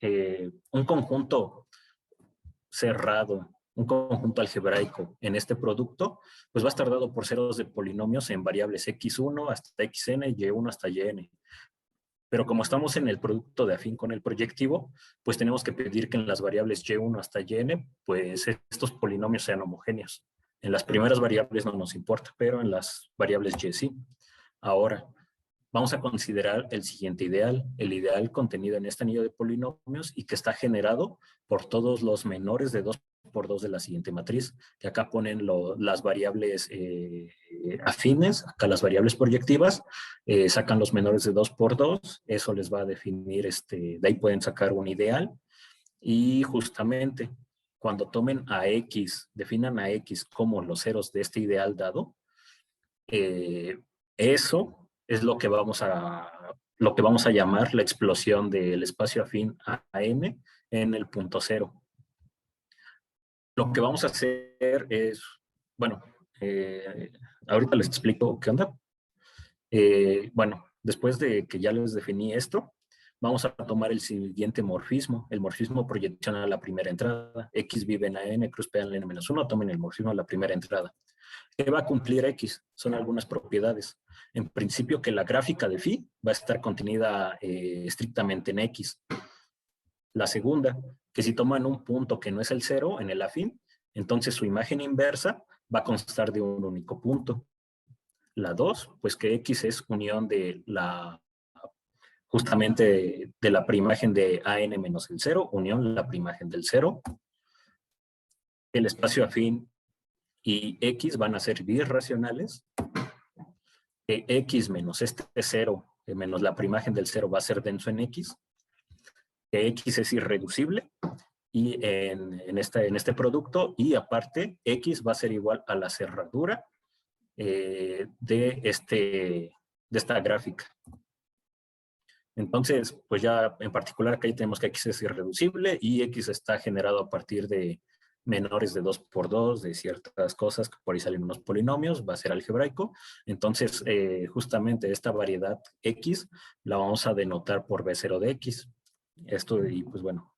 un conjunto cerrado, un conjunto algebraico en este producto, pues va a estar dado por ceros de polinomios en variables x1 hasta xn, y1 hasta yn. Pero como estamos en el producto de afín con el proyectivo, pues tenemos que pedir que en las variables y1 hasta yn, pues estos polinomios sean homogéneos. En las primeras variables no nos importa, pero en las variables y sí. Ahora, vamos a considerar el siguiente ideal, el ideal contenido en este anillo de polinomios y que está generado por todos los menores de 2 por 2 de la siguiente matriz, que acá ponen las variables afines, acá las variables proyectivas, sacan los menores de 2 por 2, eso les va a definir, de ahí pueden sacar un ideal, y justamente cuando tomen a X, definan a X como los ceros de este ideal dado, eso es lo que vamos a llamar la explosión del espacio afín a M en el punto cero. Lo que vamos a hacer es, bueno, ahorita les explico qué onda. Bueno, después de que ya les definí esto, vamos a tomar el siguiente morfismo. El morfismo proyecciona la primera entrada. X vive en AN, cruz P en N-1, tomen el morfismo a la primera entrada. ¿Qué va a cumplir X? Son algunas propiedades. En principio, que la gráfica de phi va a estar contenida estrictamente en X. La segunda, que si toman un punto que no es el cero en el afín, entonces su imagen inversa va a constar de un único punto. La dos, pues que X es unión de justamente de la preimagen de AN menos el cero, unión la preimagen del cero. El espacio afín y X van a ser birracionales. X menos este cero, menos la preimagen del cero va a ser denso en X. X es irreducible y en este producto, y aparte X va a ser igual a la cerradura de esta gráfica. Entonces, pues ya en particular acá ya tenemos que X es irreducible y X está generado a partir de menores de 2 por 2, de ciertas cosas, que por ahí salen unos polinomios, va a ser algebraico. Entonces, justamente esta variedad X la vamos a denotar por B0 de X. Esto, y pues bueno,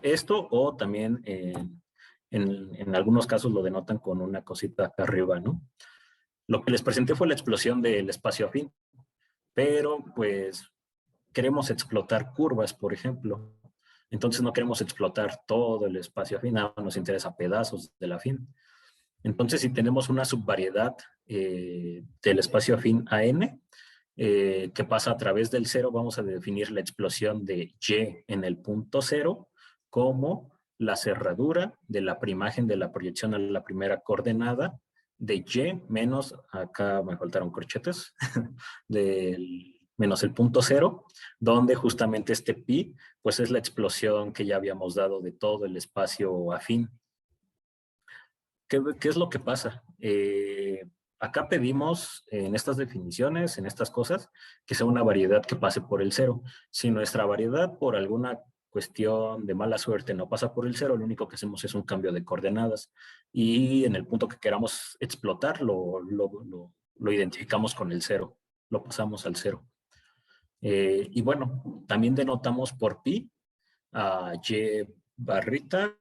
esto o también en algunos casos lo denotan con una cosita acá arriba, ¿no? Lo que les presenté fue la explosión del espacio afín, pero pues queremos explotar curvas, por ejemplo. Entonces no queremos explotar todo el espacio afín, nada más nos interesa pedazos del afín. Entonces, si tenemos una subvariedad del espacio afín a n, que pasa a través del cero, vamos a definir la explosión de y en el punto cero como la cerradura de la preimagen de la proyección a la primera coordenada de y menos, acá me faltaron corchetes, menos el punto cero, donde justamente este pi, pues es la explosión que ya habíamos dado de todo el espacio afín. ¿Qué es lo que pasa? Acá pedimos en estas definiciones, en estas cosas, que sea una variedad que pase por el cero. Si nuestra variedad por alguna cuestión de mala suerte no pasa por el cero, lo único que hacemos es un cambio de coordenadas y en el punto que queramos explotar lo identificamos con el cero, lo pasamos al cero. Y bueno, también denotamos por pi a y barrita,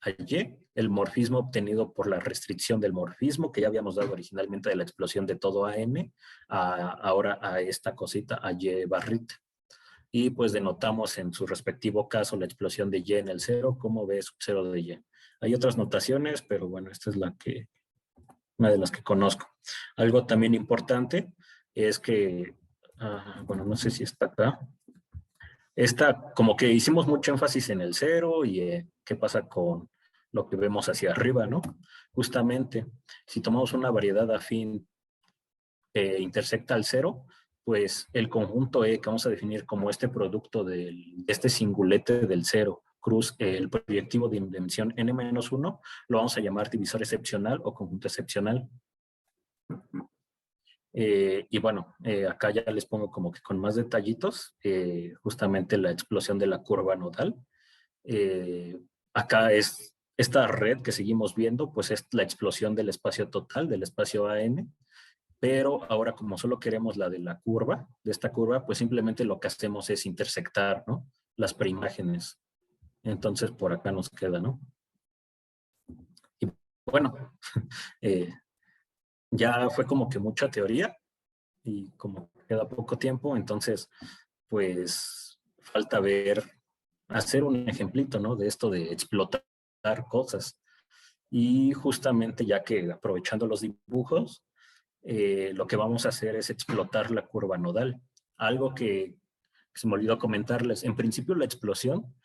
a y, el morfismo obtenido por la restricción del morfismo que ya habíamos dado originalmente de la explosión de todo a n, ahora a esta cosita, a y barrita. Y pues denotamos en su respectivo caso la explosión de y en el 0 como b sub 0 de y. Hay otras notaciones, pero bueno, esta es una de las que conozco. Algo también importante es que, bueno, no sé si está acá. Esta, como que hicimos mucho énfasis en el 0 y qué pasa con lo que vemos hacia arriba, ¿no? Justamente, si tomamos una variedad afín que intersecta al 0, pues el conjunto E que vamos a definir como este producto de este singulete del 0 cruz el proyectivo de dimensión n-1, lo vamos a llamar divisor excepcional o conjunto excepcional. Y bueno, acá ya les pongo como que con más detallitos, justamente la explosión de la curva nodal. Acá es esta red que seguimos viendo, pues es la explosión del espacio total, del espacio AN, pero ahora como solo queremos la de la curva, de esta curva, pues simplemente lo que hacemos es intersectar, ¿no? Las preimágenes. Entonces por acá nos queda, ¿no? Y bueno, ya fue como que mucha teoría y como queda poco tiempo, entonces pues falta ver, hacer un ejemplito, ¿no? De esto de explotar cosas. Y justamente ya que aprovechando los dibujos, lo que vamos a hacer es explotar la curva nodal. Algo que se me olvidó comentarles. En principio la explosión,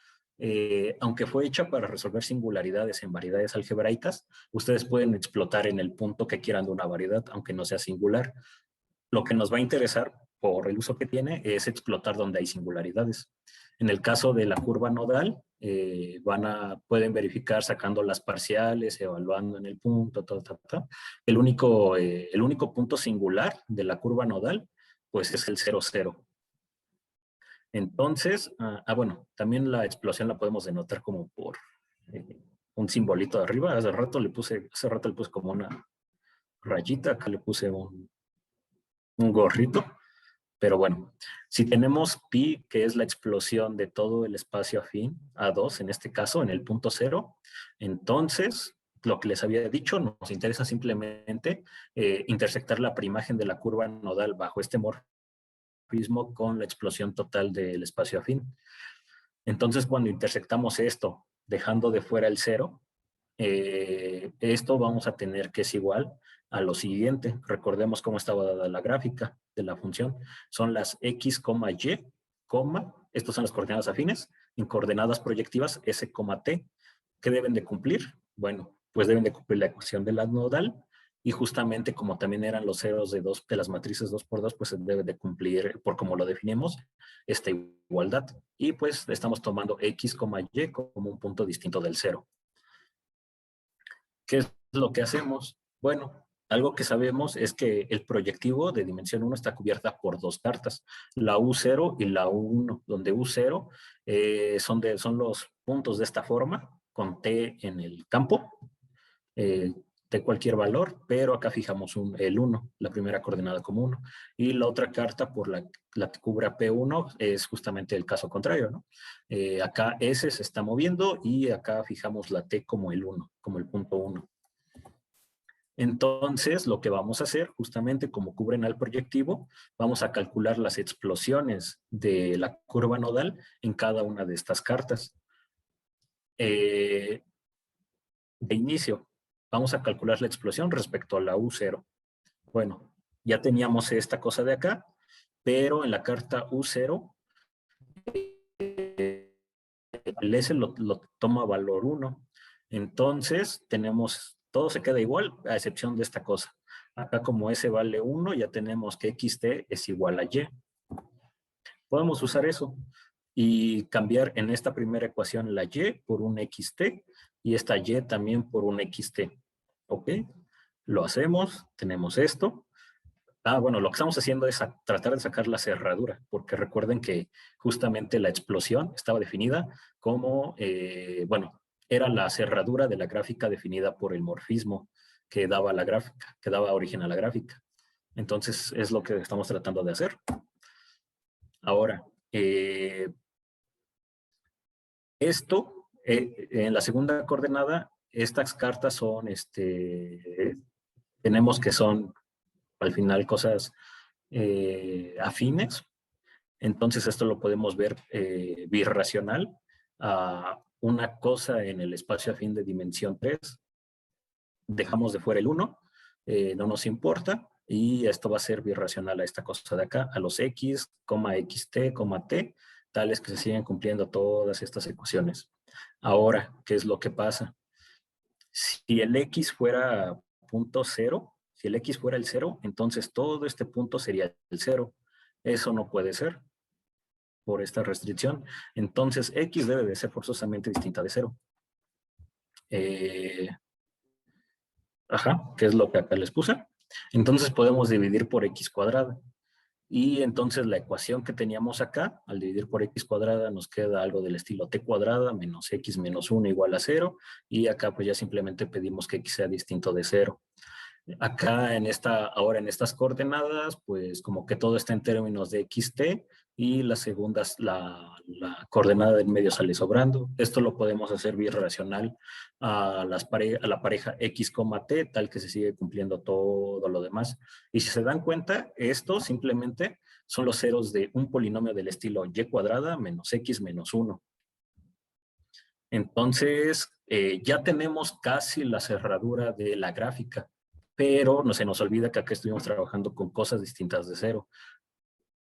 aunque fue hecha para resolver singularidades en variedades algebraicas, ustedes pueden explotar en el punto que quieran de una variedad, aunque no sea singular. Lo que nos va a interesar por el uso que tiene es explotar donde hay singularidades. En el caso de la curva nodal, pueden verificar sacando las parciales, evaluando en el punto, El único punto singular de la curva nodal, pues es el 0, 0. Entonces, bueno, también la explosión la podemos denotar como por un simbolito de arriba. Hace rato le puse como una rayita, acá le puse un gorrito. Pero bueno, si tenemos pi, que es la explosión de todo el espacio afín, A2 en este caso, en el punto 0, entonces, lo que les había dicho, nos interesa simplemente intersectar la preimagen de la curva nodal bajo este morfismo con la explosión total del espacio afín. Entonces, cuando intersectamos esto, dejando de fuera el 0, esto vamos a tener que es igual a lo siguiente. Recordemos cómo estaba dada la gráfica de la función. Son las x, y, estos son las coordenadas afines, en coordenadas proyectivas s, t. ¿Qué deben de cumplir? Bueno, pues deben de cumplir la ecuación de la nodal y justamente como también eran los ceros de las matrices 2 por 2, pues se debe de cumplir, por como lo definimos, esta igualdad. Y pues estamos tomando x, y como un punto distinto del 0. ¿Qué es lo que hacemos? Bueno, algo que sabemos es que el proyectivo de dimensión 1 está cubierta por dos cartas, la U0 y la U1, donde U0 son los puntos de esta forma, con T en el campo, de cualquier valor, pero acá fijamos el 1, la primera coordenada como 1. Y la otra carta por la que cubre a P1 es justamente el caso contrario, ¿no? Acá S se está moviendo y acá fijamos la T como el 1, como el punto 1. Entonces, lo que vamos a hacer, justamente como cubren al proyectivo, vamos a calcular las explosiones de la curva nodal en cada una de estas cartas. De inicio, vamos a calcular la explosión respecto a la U0. Bueno, ya teníamos esta cosa de acá, pero en la carta U0, el S lo toma valor 1. Entonces, todo se queda igual, a excepción de esta cosa. Acá como S vale 1, ya tenemos que XT es igual a Y. Podemos usar eso y cambiar en esta primera ecuación la Y por un XT y esta Y también por un XT. ¿Ok? Lo hacemos, tenemos esto. Bueno, lo que estamos haciendo es tratar de sacar la cerradura, porque recuerden que justamente la explosión estaba definida como, bueno, era la cerradura de la gráfica definida por el morfismo que daba la gráfica, que daba origen a la gráfica. Entonces, es lo que estamos tratando de hacer. Ahora, esto, en la segunda coordenada, estas cartas son, tenemos que son al final cosas afines. Entonces esto lo podemos ver birracional a una cosa en el espacio afín de dimensión 3. Dejamos de fuera el 1, no nos importa, y esto va a ser birracional a esta cosa de acá, a los x, xt, t, tales que se siguen cumpliendo todas estas ecuaciones. Ahora, ¿qué es lo que pasa? Si el x fuera punto 0, si el x fuera el 0, entonces todo este punto sería el 0. Eso no puede ser por esta restricción. Entonces, x debe de ser forzosamente distinta de 0. Que es lo que acá les puse. Entonces podemos dividir por x cuadrada. Y entonces la ecuación que teníamos acá, al dividir por x cuadrada, nos queda algo del estilo t cuadrada menos x menos 1 igual a 0. Y acá pues ya simplemente pedimos que x sea distinto de 0. Acá ahora en estas coordenadas, pues como que todo está en términos de xt y las segundas, la coordenada del medio sale sobrando. Esto lo podemos hacer birracional a la pareja x, t, tal que se sigue cumpliendo todo lo demás. Y si se dan cuenta, esto simplemente son los ceros de un polinomio del estilo y cuadrada menos x menos 1. Entonces, ya tenemos casi la cerradura de la gráfica, pero no se nos olvida que acá estuvimos trabajando con cosas distintas de 0.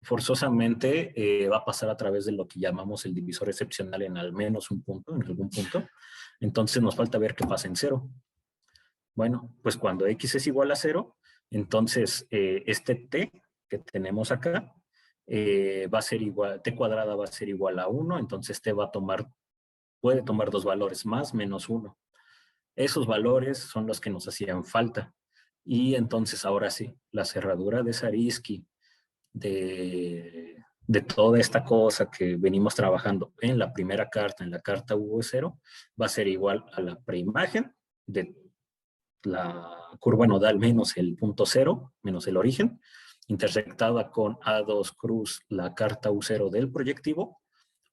Forzosamente va a pasar a través de lo que llamamos el divisor excepcional en al menos un punto, en algún punto. Entonces nos falta ver qué pasa en 0. Bueno, pues cuando x es igual a 0, entonces este t que tenemos acá va a ser igual, t cuadrada va a ser igual a 1, entonces t puede tomar dos valores, más menos 1. Esos valores son los que nos hacían falta. Y entonces ahora sí, la cerradura de Zariski de toda esta cosa que venimos trabajando en la primera carta, en la carta V0, va a ser igual a la preimagen de la curva nodal menos el punto 0, menos el origen, intersectada con A2 cruz la carta U0 del proyectivo,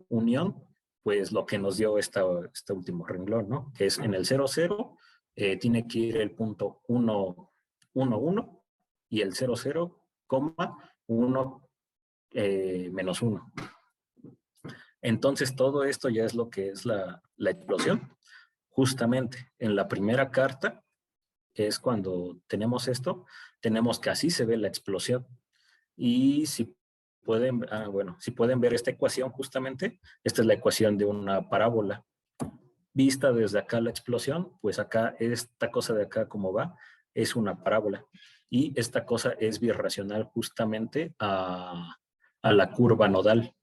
unión, pues lo que nos dio este último renglón, ¿no? Que es en el 0, 0, tiene que ir el punto 1, 1, 1 y el 0, 0, 1, menos 1. Entonces todo esto ya es lo que es la explosión. Justamente en la primera carta, que es cuando tenemos esto, tenemos que así se ve la explosión. Y si pueden ver esta ecuación justamente, esta es la ecuación de una parábola. Vista desde acá la explosión, pues acá esta cosa de acá como va, es una parábola. Y esta cosa es birracional justamente a la curva nodal.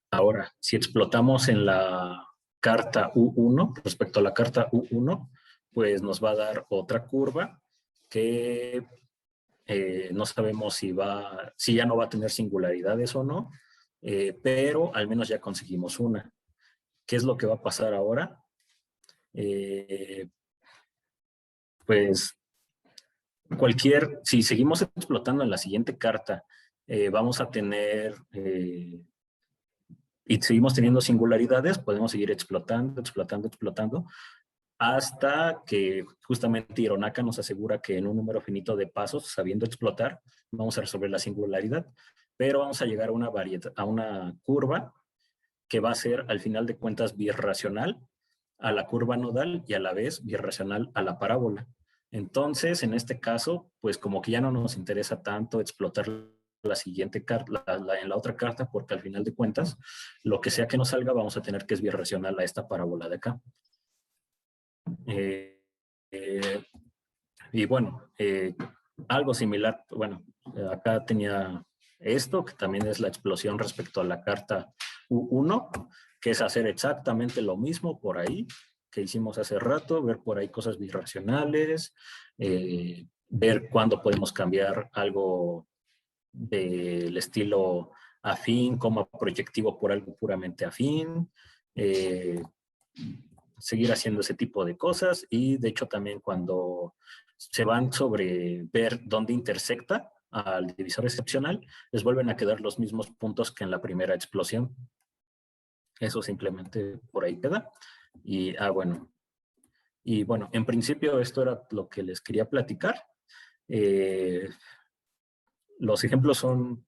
Ahora, si explotamos en la carta U1, respecto a la carta U1, pues nos va a dar otra curva que no sabemos si ya no va a tener singularidades o no, pero al menos ya conseguimos una. ¿Qué es lo que va a pasar ahora? Pues si seguimos explotando en la siguiente carta, vamos a tener, y seguimos teniendo singularidades, podemos seguir explotando, hasta que justamente Hironaka nos asegura que en un número finito de pasos, sabiendo explotar, vamos a resolver la singularidad, pero vamos a llegar a una curva que va a ser, al final de cuentas, birracional a la curva nodal y a la vez birracional a la parábola. Entonces, en este caso, pues como que ya no nos interesa tanto explotar la siguiente carta, en la otra carta, porque al final de cuentas, lo que sea que nos salga, vamos a tener que es birracional a esta parábola de acá. Y bueno, algo similar, bueno, acá tenía esto, que también es la explosión respecto a la carta U1, que es hacer exactamente lo mismo por ahí que hicimos hace rato, ver por ahí cosas birracionales, ver cuándo podemos cambiar algo del estilo afín, como proyectivo por algo puramente afín, seguir haciendo ese tipo de cosas y de hecho también cuando se van sobre ver dónde intersecta al divisor excepcional, les vuelven a quedar los mismos puntos que en la primera explosión. Eso simplemente por ahí queda. Y, bueno, Y bueno, en principio esto era lo que les quería platicar. Los ejemplos son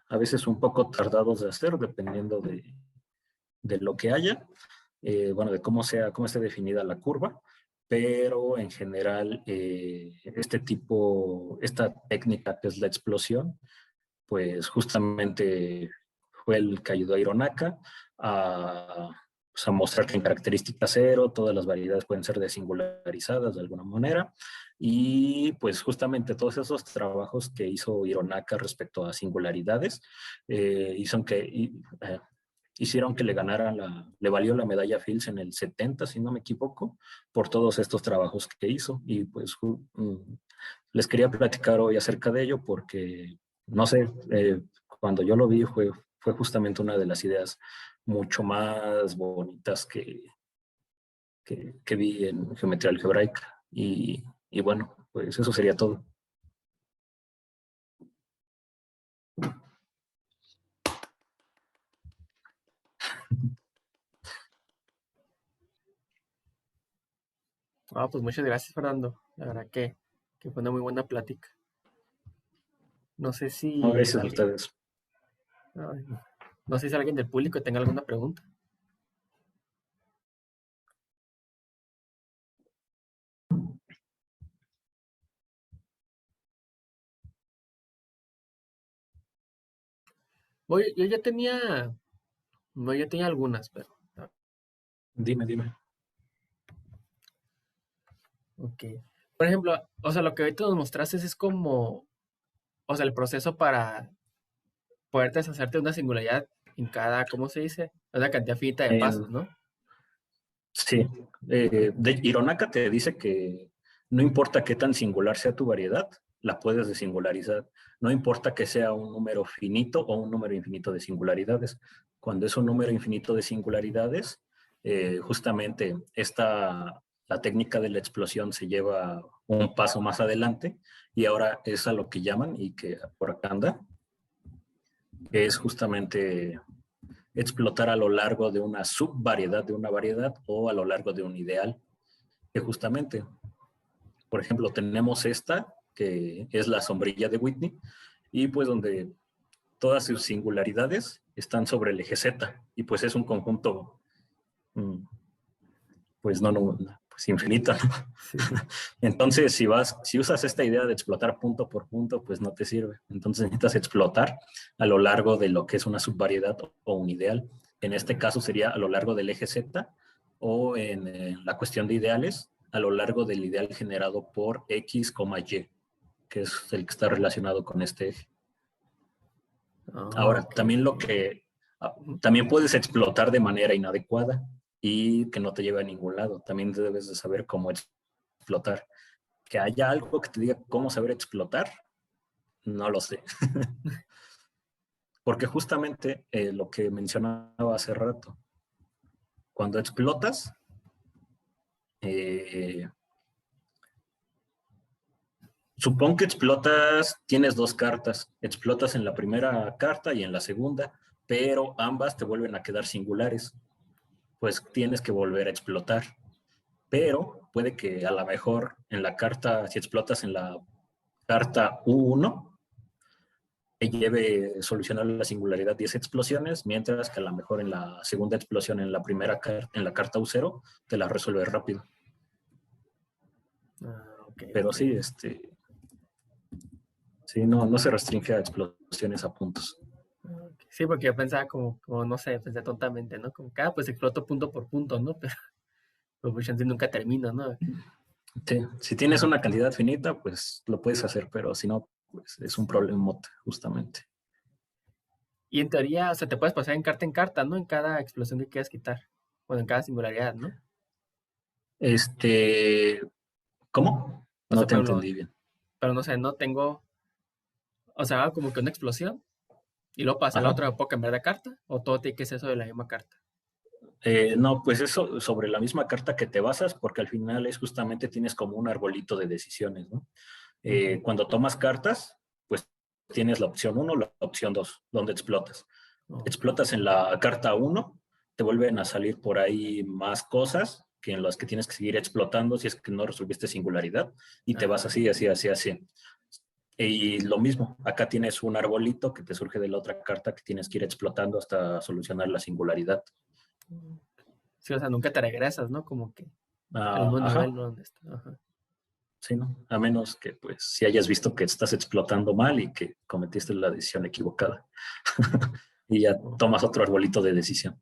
a veces un poco tardados de hacer, dependiendo de lo que haya, bueno, de cómo esté definida la curva, pero en general esta técnica que es la explosión, pues justamente fue el que ayudó a Hironaka pues, a mostrar que en característica cero todas las variedades pueden ser desingularizadas de alguna manera. Y pues justamente todos esos trabajos que hizo Hironaka respecto a singularidades hicieron que le valió la medalla Fields en el 70, si no me equivoco, por todos estos trabajos que hizo. Y pues les quería platicar hoy acerca de ello porque, no sé, cuando yo lo vi fue justamente una de las ideas mucho más bonitas que vi en geometría algebraica. Y bueno, pues eso sería todo. Pues muchas gracias, Fernando. La verdad que fue una muy buena plática. No sé No, si gracias a ustedes. no sé si alguien del público tenga alguna pregunta. Yo ya tenía, no, yo tenía algunas, pero Dime. ok. Por ejemplo, o sea, lo que ahorita nos mostraste es como, o sea, el proceso para poder deshacerte de una singularidad en cada, ¿cómo se dice? Una cantidad finita de pasos, ¿no? Sí, Hironaka te dice que no importa qué tan singular sea tu variedad, la puedes desingularizar. No importa que sea un número finito o un número infinito de singularidades. Cuando es un número infinito de singularidades, justamente la técnica de la explosión se lleva un paso más adelante y ahora es a lo que llaman, y que por acá anda, que es justamente explotar a lo largo de una subvariedad de una variedad o a lo largo de un ideal. Que justamente, por ejemplo, tenemos esta, que es la sombrilla de Whitney, y pues donde todas sus singularidades están sobre el eje Z, y pues es un conjunto, pues pues infinito, ¿no? Sí, sí. Entonces, si usas esta idea de explotar punto por punto, pues no te sirve. Entonces necesitas explotar a lo largo de lo que es una subvariedad o un ideal. En este caso sería a lo largo del eje Z, o en la cuestión de ideales, a lo largo del ideal generado por X, Y, que es el que está relacionado con este eje. Ahora, Ok, también ok. también puedes explotar de manera inadecuada y que no te lleve a ningún lado. También debes de saber cómo explotar. Que haya algo que te diga cómo saber explotar, no lo sé. Porque justamente lo que mencionaba hace rato, cuando explotas, eh, supón que explotas, tienes dos cartas, explotas en la primera carta y en la segunda, pero ambas te vuelven a quedar singulares, pues tienes que volver a explotar. Pero puede que a lo mejor en la carta, si explotas en la carta U1, te lleve solucionar la singularidad 10 explosiones, mientras que a lo mejor en la segunda explosión, en la carta U0, te la resuelve rápido. Ok, Pero ok. sí, no se restringe a explosiones a puntos. Ok. Sí, porque yo pensaba como, no sé, pensé tontamente, ¿no? Como que, pues exploto punto por punto, ¿no? Pero pues chance nunca termino, ¿no? Sí, si tienes una cantidad finita, pues lo puedes hacer, pero si no, pues es un Sí. problema justamente. Y en teoría, o sea, te puedes pasar en carta, ¿no? En cada explosión que quieras quitar. Bueno, en cada singularidad, ¿no? Este, ¿Cómo? O No sea, te entendí bien. pero no sé, no tengo, o sea, hago como que una explosión y luego pasa la otra, Ajá. ¿me puedo cambiar de carta? ¿O todo tiene que ser eso de la misma carta? No, pues eso sobre la misma carta que te basas, porque al final es justamente tienes como un arbolito de decisiones, ¿no? Ujú. Cuando tomas cartas, pues tienes la opción 1, la opción 2, donde explotas. Ok. Explotas en la carta 1, te vuelven a salir por ahí más cosas en las que tienes que seguir explotando si es que no resolviste singularidad y te vas así, así, así, así. Y lo mismo, acá tienes un arbolito que te surge de la otra carta que tienes que ir explotando hasta solucionar la singularidad. Sí, o sea, nunca te regresas, ¿no? Como que al mismo Ajá, nivel, ¿no? Donde está. Ajá. sí, ¿no? A menos que, pues, si hayas visto que estás explotando mal y que cometiste la decisión equivocada. Y ya Oh, tomas otro arbolito de decisión.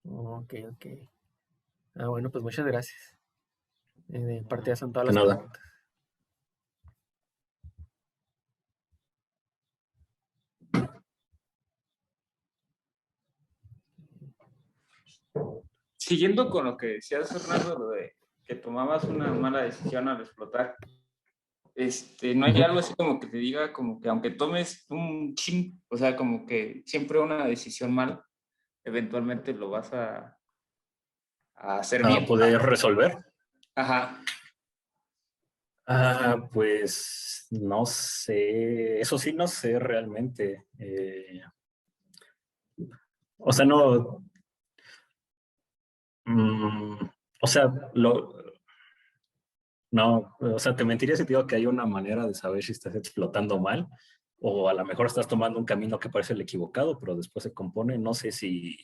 ok, ok. Ah, bueno, pues muchas gracias. De parte ya son todas Que las nada. preguntas. Siguiendo con lo que decías, Fernando, lo de que tomabas una mala decisión al explotar, no hay algo así como que te diga como que aunque tomes un chin, o sea, como que siempre una decisión mal, eventualmente lo vas a hacer A bien. poder resolver. Ajá. Pues no sé, eso sí no sé realmente. O sea, no, mm, o sea, no, o sea, te mentiría si te digo que hay una manera de saber si estás explotando mal o a lo mejor estás tomando un camino que parece el equivocado, pero después se compone. No sé si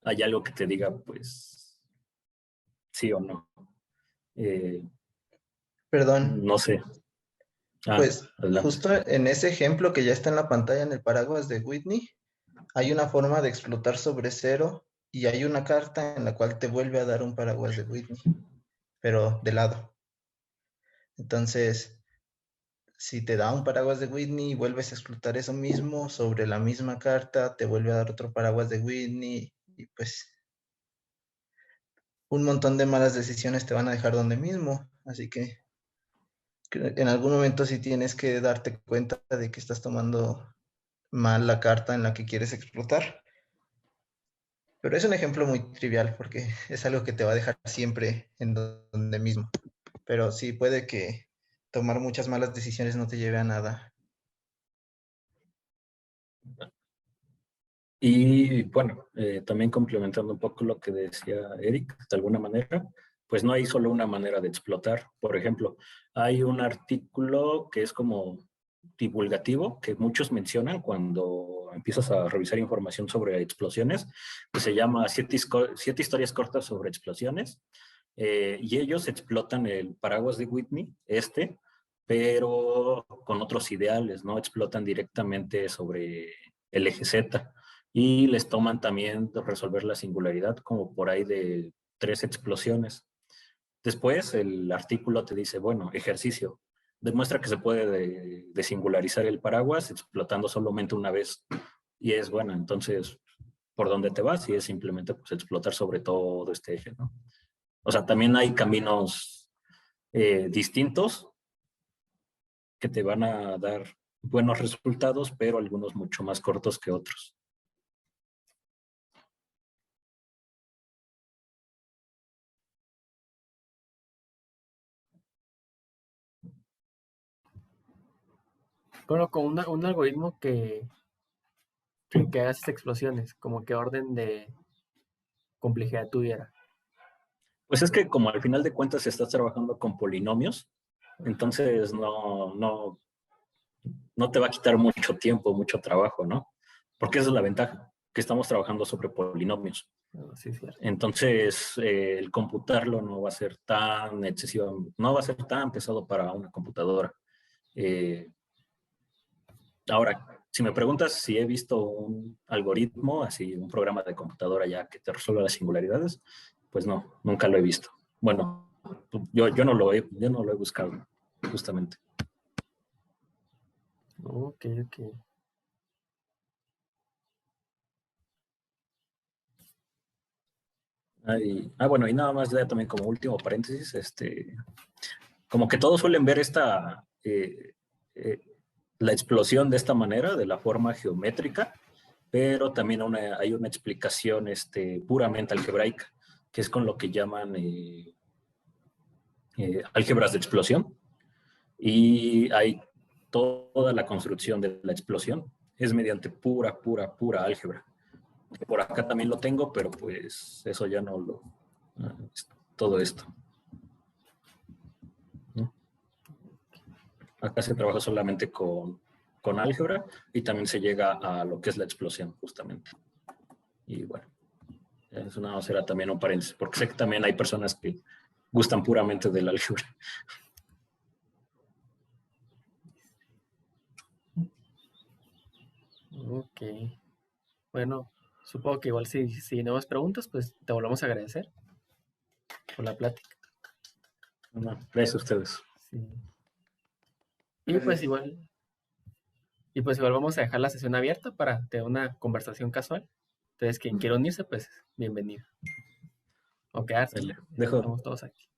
hay algo que te diga, pues, sí o no. Eh, Perdón, no sé. pues Adelante. justo en ese ejemplo que ya está en la pantalla en el paraguas de Whitney, hay una forma de explotar sobre cero y hay una carta en la cual te vuelve a dar un paraguas de Whitney, pero de lado. Entonces, si te da un paraguas de Whitney y vuelves a explotar eso mismo sobre la misma carta, te vuelve a dar otro paraguas de Whitney y pues un montón de malas decisiones te van a dejar donde mismo. Así que en algún momento sí tienes que darte cuenta de que estás tomando mal la carta en la que quieres explotar. Pero es un ejemplo muy trivial porque es algo que te va a dejar siempre en donde mismo. Pero sí puede que tomar muchas malas decisiones no te lleve a nada. Y bueno, también complementando un poco lo que decía Eric, de alguna manera, pues no hay solo una manera de explotar. Por ejemplo, hay un artículo que es como divulgativo, que muchos mencionan cuando empiezas a revisar información sobre explosiones, que se llama Siete historias cortas sobre explosiones, y ellos explotan el paraguas de Whitney, pero con otros ideales, ¿no? Explotan directamente sobre el eje Z y les toman también de resolver la singularidad como por ahí de 3 explosiones. Después el artículo te dice, bueno, ejercicio, demuestra que se puede desingularizar el paraguas explotando solamente una vez. Y es bueno, entonces, ¿por dónde te vas? Y es simplemente pues, explotar sobre todo este eje, ¿no? O sea, también hay caminos distintos que te van a dar buenos resultados, pero algunos mucho más cortos que otros. Bueno, con un algoritmo que haga esas explosiones, como qué orden de complejidad tuviera. Pues es que como al final de cuentas estás trabajando con polinomios, Ajá. entonces no te va a quitar mucho tiempo, mucho trabajo, ¿no? Porque esa es la ventaja, que estamos trabajando sobre polinomios. Ah, sí, es cierto. Entonces, el computarlo no va a ser tan excesivo, no va a ser tan pesado para una computadora. Eh, Ahora, si me preguntas si he visto un algoritmo, así un programa de computadora ya que te resuelva las singularidades, pues no, nunca lo he visto. Bueno, yo no lo he buscado, justamente. Ok, ok. Bueno, y nada más ya también como último paréntesis, como que todos suelen ver eh, la explosión de esta manera, de la forma geométrica, pero también hay una explicación puramente algebraica, que es con lo que llaman álgebras de explosión, y hay toda la construcción de la explosión es mediante pura álgebra. Por acá también lo tengo, pero pues eso ya todo esto. Acá se trabaja solamente con álgebra y también se llega a lo que es la explosión, justamente. Y bueno, eso nada más era también un paréntesis, porque sé que también hay personas que gustan puramente del álgebra. Ok. Bueno, supongo que igual si no más preguntas, pues te volvemos a agradecer por la plática. Bueno, gracias a ustedes. Sí. Y pues igual vamos a dejar la sesión abierta para tener una conversación casual. Entonces, quien quiera unirse, pues bienvenido. O quedarse, ¿no? Dejo, Estamos todos aquí.